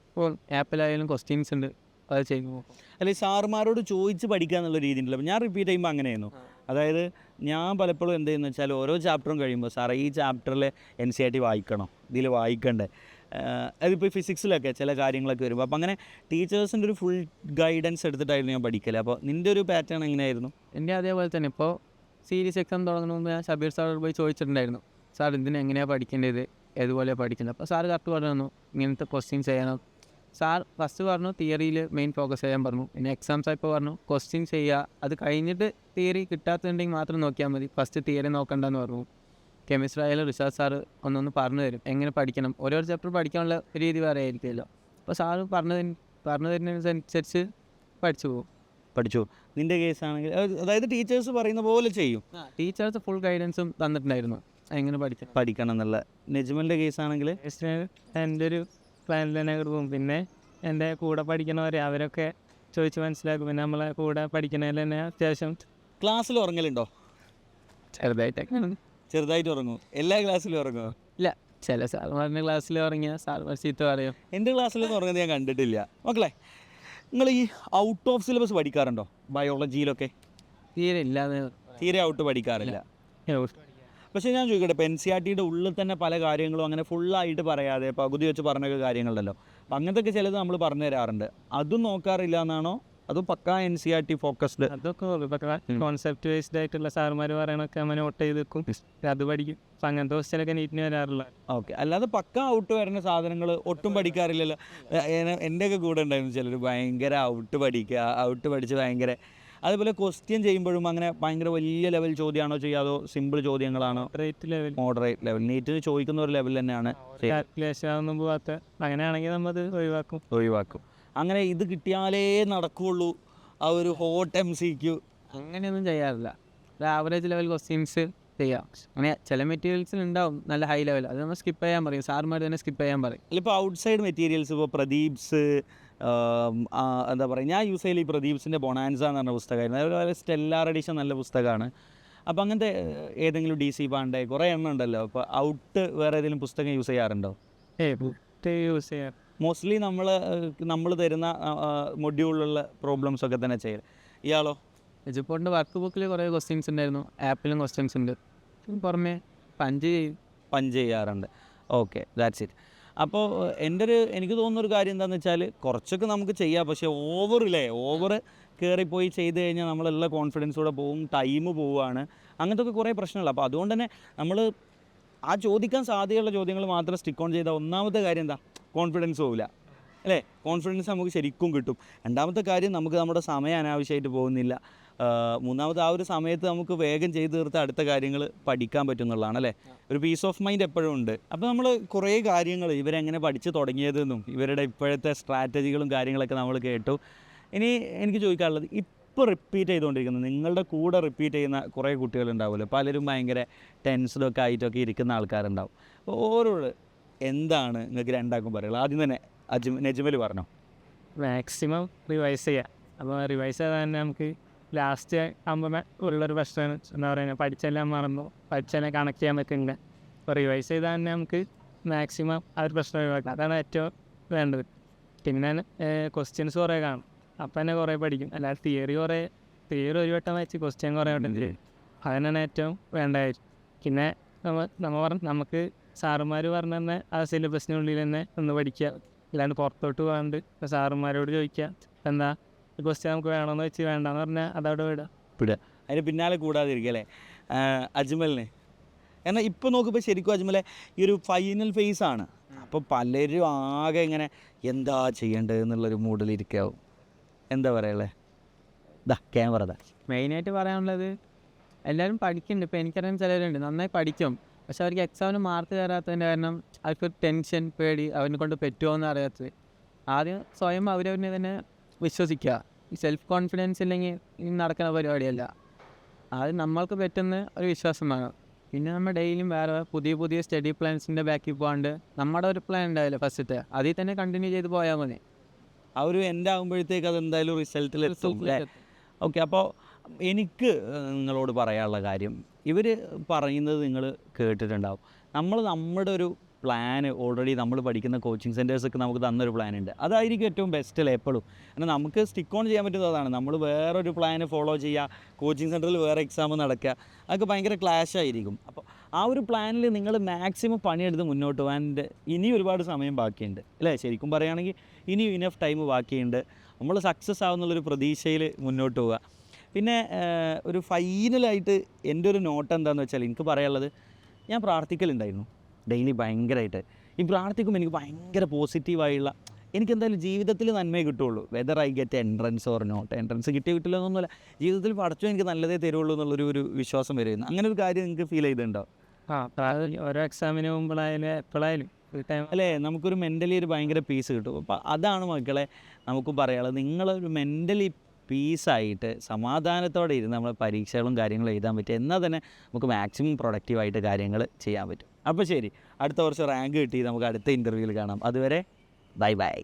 ഇപ്പോൾ ആപ്പിലായാലും ക്വസ്റ്റ്യൻസ് ഉണ്ട്, അത് ചെയ്തു നോക്കും. അല്ലെങ്കിൽ സാറുമാരോട് ചോദിച്ച് പഠിക്കുക എന്നുള്ള രീതി ഉണ്ടല്ലോ. ഞാൻ റിപ്പീറ്റ് ചെയ്യുമ്പോൾ അങ്ങനെയായിരുന്നു. അതായത് ഞാൻ പലപ്പോഴും എന്ത് ചെയ്യുന്നു വെച്ചാൽ, ഓരോ ചാപ്റ്ററും കഴിയുമ്പോൾ സാറേ ഈ ചാപ്റ്ററിൽ NCERT വായിക്കണം, ഇതിൽ വായിക്കണ്ടേ, അതിപ്പോൾ ഫിസിക്സിലൊക്കെ ചില കാര്യങ്ങളൊക്കെ വരുമ്പോൾ അപ്പോൾ അങ്ങനെ ടീച്ചേഴ്സിൻ്റെ ഒരു ഫുൾ ഗൈഡൻസ് എടുത്തിട്ടായിരുന്നു ഞാൻ പഠിക്കല്. അപ്പോൾ നിൻ്റെ ഒരു പാറ്റേൺ എങ്ങനെയായിരുന്നു? എൻ്റെ അതേപോലെ തന്നെ. ഇപ്പോൾ സീരീസ് എക്സാം തുടങ്ങുമ്പോൾ ഞാൻ ഷബീർ സാറോട് പോയി ചോദിച്ചിട്ടുണ്ടായിരുന്നു, സാർ ഇതിന് എങ്ങനെയാണ് പഠിക്കേണ്ടത്, ഏതുപോലെ പഠിക്കുന്നത്. അപ്പോൾ സാറ് കറക്റ്റ് പറഞ്ഞു തന്നു, ഇങ്ങനത്തെ ക്വസ്റ്റ്യൻസ് ചെയ്യണം, സാർ ഫസ്റ്റ് പറഞ്ഞു തിയറിയിൽ മെയിൻ ഫോക്കസ് ചെയ്യാൻ പറഞ്ഞു. പിന്നെ എക്സാംസ് ആയപ്പോൾ പറഞ്ഞു ക്വസ്റ്റ്യൻസ് ചെയ്യുക, അത് കഴിഞ്ഞിട്ട് തിയറി കിട്ടാത്തുണ്ടെങ്കിൽ മാത്രം നോക്കിയാൽ മതി, ഫസ്റ്റ് തിയറി നോക്കണ്ടെന്ന് പറഞ്ഞു. കെമിസ്ട്രി ആയാലും റിസർച്ച് സാറ് ഒന്നൊന്ന് പറഞ്ഞു തരും എങ്ങനെ പഠിക്കണം, ഓരോ ചാപ്റ്റർ പഠിക്കാനുള്ള രീതി വേറെ ആയിരിക്കുമല്ലോ. അപ്പോൾ സാറ് പറഞ്ഞു തരുന്നതിനനുസരിച്ച് പഠിച്ചു പോകും. പഠിച്ചു. നിൻ്റെ കേസാണെങ്കിൽ അതായത് ടീച്ചേഴ്സ് പറയുന്ന പോലെ ചെയ്യും. ടീച്ചേഴ്സ് ഫുൾ ഗൈഡൻസും തന്നിട്ടുണ്ടായിരുന്നു എങ്ങനെ പഠിക്കണം എന്നുള്ള. നെജ്മലിൻ്റെ കേസാണെങ്കിൽ എൻ്റെ ഒരു പ്ലാനിൽ തന്നെ കൊടുക്കും. പിന്നെ എൻ്റെ കൂടെ പഠിക്കണവരെ അവരൊക്കെ ചോദിച്ച് മനസ്സിലാക്കും. പിന്നെ നമ്മളെ കൂടെ പഠിക്കണതിൽ തന്നെ അത്യാവശ്യം ക്ലാസ്സിൽ ഉറങ്ങലുണ്ടോ? ചെറുതായിട്ട് ഉറങ്ങും. എല്ലാ ക്ലാസ്സിലും ഉറങ്ങുമോ? ഇല്ല, ചില സാറുമാരുടെ ക്ലാസ്സിൽ ഉറങ്ങിയ സാറുമാർ ചീത്ത പറയും. എൻ്റെ ക്ലാസ്സിലൊന്നും ഉറങ്ങുന്നത് ഞാൻ കണ്ടിട്ടില്ല. മക്കളെ, നിങ്ങൾ ഈ ഔട്ട് ഓഫ് സിലബസ് പഠിക്കാറുണ്ടോ? ബയോളജിയിലൊക്കെ തീരെ ഔട്ട് പഠിക്കാറില്ല. പക്ഷേ ഞാൻ ചോദിക്കട്ടെ, ഇപ്പോൾ NCERTയുടെ ഉള്ളിൽ തന്നെ പല കാര്യങ്ങളും അങ്ങനെ ഫുള്ളായിട്ട് പറയാതെ പകുതി വെച്ച് പറഞ്ഞൊക്കെ കാര്യങ്ങളുണ്ടല്ലോ. അപ്പം അങ്ങനത്തെ ചിലത് നമ്മൾ പറഞ്ഞു തരാറുണ്ട്. അതും നോക്കാറില്ല എന്നാണോ അതോ പക്കാ NCERT ഫോക്കസ്ഡ്? അതൊക്കെ കോൺസെപ്റ്റ് ബേസ്ഡ് ആയിട്ടുള്ള സാറുമാർ പറയണൊക്കെ നമ്മൾ നോട്ട് ചെയ്ത് വെക്കും, അത് പഠിക്കും. അപ്പം അങ്ങനത്തെ ക്വസ്റ്റ്യനൊക്കെ നീറ്റിന് വരാറില്ല. ഓക്കെ. അല്ലാതെ പക്കാ ഔട്ട് വരുന്ന സാധനങ്ങൾ ഒട്ടും പഠിക്കാറില്ലല്ലോ. എൻ്റെയൊക്കെ കൂടെ ഉണ്ടായിരുന്നു ചിലർ ഭയങ്കര ഔട്ട് പഠിച്ച് ഭയങ്കര. അതുപോലെ ക്വസ്റ്റ്യൻ ചെയ്യുമ്പോഴും അങ്ങനെ ഭയങ്കര വലിയ ലെവൽ ചോദ്യമാണോ ചെയ്യാതോ സിമ്പിൾ ചോദ്യങ്ങളാണോ? Moderate level. നീറ്റിന് ചോദിക്കുന്ന ഒരു ലെവൽ തന്നെയാണ്. കാൽക്കുലേഷൻ ഒന്നും പോകാത്ത, അങ്ങനെയാണെങ്കിൽ നമ്മൾ ഒഴിവാക്കും. അങ്ങനെ ഇത് കിട്ടിയാലേ നടക്കുകയുള്ളൂ ആ ഒരു ഹോട്ട് MCQ അങ്ങനെയൊന്നും ചെയ്യാറില്ല. ഒരു ആവറേജ് ലെവൽ ക്വസ്റ്റ്യൻസ് ചെയ്യാം. അങ്ങനെ ചില മെറ്റീരിയൽസിൽ ഉണ്ടാവും നല്ല ഹൈ ലെവൽ, അത് നമ്മൾ സ്കിപ്പ് ചെയ്യാൻ പറയും, സാറുമാർ തന്നെ സ്കിപ്പ് ചെയ്യാൻ പറയും. ഇപ്പോൾ ഔട്ട്സൈഡ് മെറ്റീരിയൽസ്, ഇപ്പോൾ പ്രദീപ്സ്, എന്താ പറയുക, ഞാൻ യൂസ് ചെയ്യൽ ഈ പ്രദീപ്സിൻ്റെ ബൊണാൻസ എന്ന് പറഞ്ഞ പുസ്തകമായിരുന്നു. അതുപോലെ സ്റ്റെല്ലാർ എഡിഷൻ നല്ല പുസ്തകമാണ്. അപ്പോൾ അങ്ങനത്തെ ഏതെങ്കിലും DC പാണ്ഡെ കുറേ എണ്ണം ഉണ്ടല്ലോ. അപ്പോൾ ഔട്ട് വേറെ ഏതെങ്കിലും പുസ്തകം യൂസ് ചെയ്യാറുണ്ടോ? യൂസ് ചെയ്യാം. മോസ്റ്റ്ലി നമ്മൾ തരുന്ന മൊഡ്യൂളിലുള്ള പ്രോബ്ലംസൊക്കെ തന്നെ ചെയ്യൽ. ഇയാളോ? എജുപോർട്ടിൻ്റെ വർക്ക് ബുക്കിൽ കുറേ ക്വസ്റ്റ്യൻസ് ഉണ്ടായിരുന്നു, ആപ്പിലും ക്വസ്റ്റ്യൻസ് ഉണ്ട്. പുറമെ പഞ്ച് ചെയ്യാറുണ്ട്. Okay, that's it. അപ്പോൾ എനിക്ക് തോന്നുന്നൊരു കാര്യം എന്താണെന്ന് വെച്ചാൽ കുറച്ചൊക്കെ നമുക്ക് ചെയ്യാം, പക്ഷേ ഓവർ കയറിപ്പോയി ചെയ്ത് കഴിഞ്ഞാൽ നമ്മളെല്ലാം കോൺഫിഡൻസോടെ പോവും, ടൈം പോവുകയാണ്, അങ്ങനത്തെ ഒക്കെ കുറേ പ്രശ്നങ്ങൾ. അപ്പോൾ അതുകൊണ്ട് തന്നെ നമ്മൾ ആ ചോദിക്കാൻ സാധ്യതയുള്ള ചോദ്യങ്ങൾ മാത്രം സ്റ്റിക്ക് ഓൺ ചെയ്താൽ ഒന്നാമത്തെ കാര്യം എന്താ, കോൺഫിഡൻസ് പോവില്ല അല്ലേ? കോൺഫിഡൻസ് നമുക്ക് ശരിക്കും കിട്ടും. രണ്ടാമത്തെ കാര്യം, നമുക്ക് നമ്മുടെ സമയം അനാവശ്യമായിട്ട് പോകുന്നില്ല. മൂന്നാമത്തെ, ആ ഒരു സമയത്ത് നമുക്ക് വേഗം ചെയ്ത് തീർത്ത് അടുത്ത കാര്യങ്ങൾ പഠിക്കാൻ പറ്റുന്നുള്ളതാണ് അല്ലേ? ഒരു പീസ് ഓഫ് മൈൻഡ് എപ്പോഴും ഉണ്ട്. അപ്പോൾ നമ്മൾ കുറേ കാര്യങ്ങൾ ഇവരെങ്ങനെ പഠിച്ച് തുടങ്ങിയതെന്നും ഇവരുടെ ഇപ്പോഴത്തെ സ്ട്രാറ്റജികളും കാര്യങ്ങളൊക്കെ നമ്മൾ കേട്ടു. ഇനി എനിക്ക് ചോദിക്കാനുള്ളത്, ഇപ്പോൾ റിപ്പീറ്റ് ചെയ്തുകൊണ്ടിരിക്കുന്നത്, നിങ്ങളുടെ കൂടെ റിപ്പീറ്റ് ചെയ്യുന്ന കുറേ കുട്ടികളുണ്ടാവുമല്ലോ, പലരും ഭയങ്കര ടെൻസ്ഡൊക്കെ ആയിട്ടൊക്കെ ഇരിക്കുന്ന ആൾക്കാരുണ്ടാവും. അപ്പോൾ ഓരോട് എന്താണ് നിങ്ങൾക്ക് രണ്ടാക്കും പറയുള്ളത്? ആദ്യം തന്നെ നെജ്മൽ പറഞ്ഞോ. മാക്സിമം റിവൈസ് ചെയ്യുക. അപ്പോൾ റിവൈസ് ചെയ്താൽ തന്നെ നമുക്ക് ലാസ്റ്റ് ആകുമ്പോൾ ഉള്ളൊരു പ്രശ്നമാണ് എന്താ പറയുക, പഠിച്ചെല്ലാം മറന്നു, പഠിച്ചെല്ലാം കണക്ട് ചെയ്യാൻ പറ്റുന്നില്ല. അപ്പോൾ റിവൈസ് ചെയ്താൽ തന്നെ നമുക്ക് മാക്സിമം ആ ഒരു പ്രശ്നം ഒഴിവാക്കാം. അതാണ് ഏറ്റവും വേണ്ടത്. പിന്നെ ക്വസ്റ്റ്യൻസ് കുറേ കാണും, അപ്പം തന്നെ കുറേ പഠിക്കും. അല്ലാതെ തിയറി ഒരു വട്ടം വെച്ച് ക്വസ്റ്റ്യൻ കുറേ വട്ടം ചെയ്യും, അതിനാണ് ഏറ്റവും വേണ്ടതായിട്ട്. പിന്നെ നമുക്ക് സാറുമാർ പറഞ്ഞ തന്നെ ആ സിലബസിനുള്ളിൽ തന്നെ ഒന്ന് പഠിക്കുക, അല്ലാണ്ട് പുറത്തോട്ട് പോകാണ്ട് സാറുമാരോട് ചോദിക്കുക, എന്താ ക്വസ്റ്റ്യൻ നമുക്ക് വേണമെന്ന് വെച്ച് വേണ്ടെന്ന് പറഞ്ഞാൽ അതവിടെ വിടുക. അതിന് പിന്നാലെ കൂടാതിരിക്കുക അല്ലേ? അജ്മലിന് എന്നാൽ ഇപ്പോൾ നോക്കുമ്പോൾ ശരിക്കും അജ്മലെ ഈ ഒരു ഫൈനൽ ഫേസാണ്. അപ്പോൾ പലരും ആകെ ഇങ്ങനെ എന്താ ചെയ്യേണ്ടത് എന്നുള്ളൊരു മൂഡിലിരിക്കാവും. എന്താ പറയുള്ളേ? ക്യാമറ മെയിനായിട്ട് പറയാനുള്ളത്, എല്ലാവരും പഠിക്കുന്നുണ്ട്. ഇപ്പോൾ എനിക്കറിയാൻ ചിലരുണ്ട് നന്നായി പഠിക്കും, പക്ഷെ അവർക്ക് എക്സാമിന് മാർക്ക് തരാത്തതിൻ്റെ കാരണം അവർക്കൊരു ടെൻഷൻ, പേടി, അവരെ കൊണ്ട് പറ്റുമോ എന്ന് അറിയാത്തത്. ആദ്യം സ്വയം അവരവരെ തന്നെ വിശ്വസിക്കുക. ഈ സെൽഫ് കോൺഫിഡൻസ് ഇല്ലെങ്കിൽ ഇനി നടക്കുന്ന പരിപാടിയല്ല. ആദ്യം നമ്മൾക്ക് പറ്റുന്ന ഒരു വിശ്വാസം വേണം. പിന്നെ നമ്മൾ ഡെയിലിയും വേറെ പുതിയ സ്റ്റഡി പ്ലാൻസിൻ്റെ ബാക്കിൽ പോകാണ്ട് നമ്മുടെ ഒരു പ്ലാൻ ഉണ്ടാവില്ല ഫസ്റ്റത്തെ, അതിൽ തന്നെ കണ്ടിന്യൂ ചെയ്ത് പോയാൽ മതി. ആ ഒരു എൻഡ് ആകുമ്പോഴത്തേക്ക് അതെന്തായാലും റിസൾട്ടിലെത്തും അല്ലേ? ഓക്കെ. അപ്പോൾ എനിക്ക് നിങ്ങളോട് പറയാനുള്ള കാര്യം, ഇവർ പറയുന്നത് നിങ്ങൾ കേട്ടിട്ടുണ്ടാവും. നമ്മുടെ ഒരു പ്ലാന് ഓൾറെഡി നമ്മൾ പഠിക്കുന്ന കോച്ചിങ് സെൻറ്റേഴ്സൊക്കെ നമുക്ക് തന്നൊരു പ്ലാൻ ഉണ്ട്. അതായിരിക്കും ഏറ്റവും ബെസ്റ്റ് അല്ലേ എപ്പോഴും. കാരണം നമുക്ക് സ്റ്റിക്ക് ഓൺ ചെയ്യാൻ പറ്റുന്നത് അതാണ്. നമ്മൾ വേറൊരു പ്ലാന് ഫോളോ ചെയ്യുക, കോച്ചിങ് സെൻറ്ററിൽ വേറെ എക്സാം നടക്കുക, അതൊക്കെ ഭയങ്കര ക്ലാഷ് ആയിരിക്കും. അപ്പോൾ ആ ഒരു പ്ലാനിൽ നിങ്ങൾ മാക്സിമം പണിയെടുത്ത് മുന്നോട്ട് പോകാൻ ഇനി ഒരുപാട് സമയം ബാക്കിയുണ്ട് അല്ലേ? ശരിക്കും പറയുകയാണെങ്കിൽ ഇനിയും ഇനഫ് ടൈം ബാക്കിയുണ്ട്. നമ്മൾ സക്സസ് ആവുന്നുള്ളൊരു പ്രതീക്ഷയിൽ മുന്നോട്ട് പോവുക. പിന്നെ ഒരു ഫൈനലായിട്ട് എൻ്റെ ഒരു നോട്ട് എന്താണെന്ന് വെച്ചാൽ, എനിക്ക് പറയാനുള്ളത്, ഞാൻ പ്രാർത്ഥിക്കലുണ്ടായിരുന്നു ഡെയിലി ഭയങ്കരമായിട്ട്. ഈ പ്രാർത്ഥിക്കുമ്പോൾ എനിക്ക് ഭയങ്കര പോസിറ്റീവായുള്ള എനിക്കെന്തായാലും ജീവിതത്തിൽ നന്മയെ കിട്ടുള്ളൂ. Whether I get entrance or not. Entrance കിട്ടില്ല എന്നൊന്നുമില്ല, ജീവിതത്തിൽ പഠിച്ചോ എനിക്ക് നല്ലതേ തരുള്ളൂ എന്നുള്ളൊരു വിശ്വാസം വരുന്നു. അങ്ങനെ ഒരു കാര്യം നിങ്ങൾക്ക് ഫീൽ ചെയ്തിട്ടുണ്ടോ? ഓരോ എക്സാമിന് മുമ്പിലായാലും എപ്പോഴായാലും ഫുൾ ടൈം അല്ലേ, നമുക്കൊരു മെൻ്റലി ഒരു ഭയങ്കര പീസ് കിട്ടും. അപ്പോൾ അതാണ് മക്കളെ നമുക്ക് പറയാനുള്ളത്. നിങ്ങളൊരു മെൻ്റലി പീസായിട്ട് സമാധാനത്തോടെ ഇരുന്ന് നമ്മൾ പരീക്ഷകളും കാര്യങ്ങളും എഴുതാൻ പറ്റും. എന്നാൽ തന്നെ നമുക്ക് മാക്സിമം പ്രൊഡക്റ്റീവായിട്ട് കാര്യങ്ങൾ ചെയ്യാൻ പറ്റും. അപ്പോൾ ശരി, അടുത്ത വർഷം റാങ്ക് കിട്ടി നമുക്ക് അടുത്ത ഇൻ്റർവ്യൂവിൽ കാണാം. അതുവരെ ബൈ ബൈ.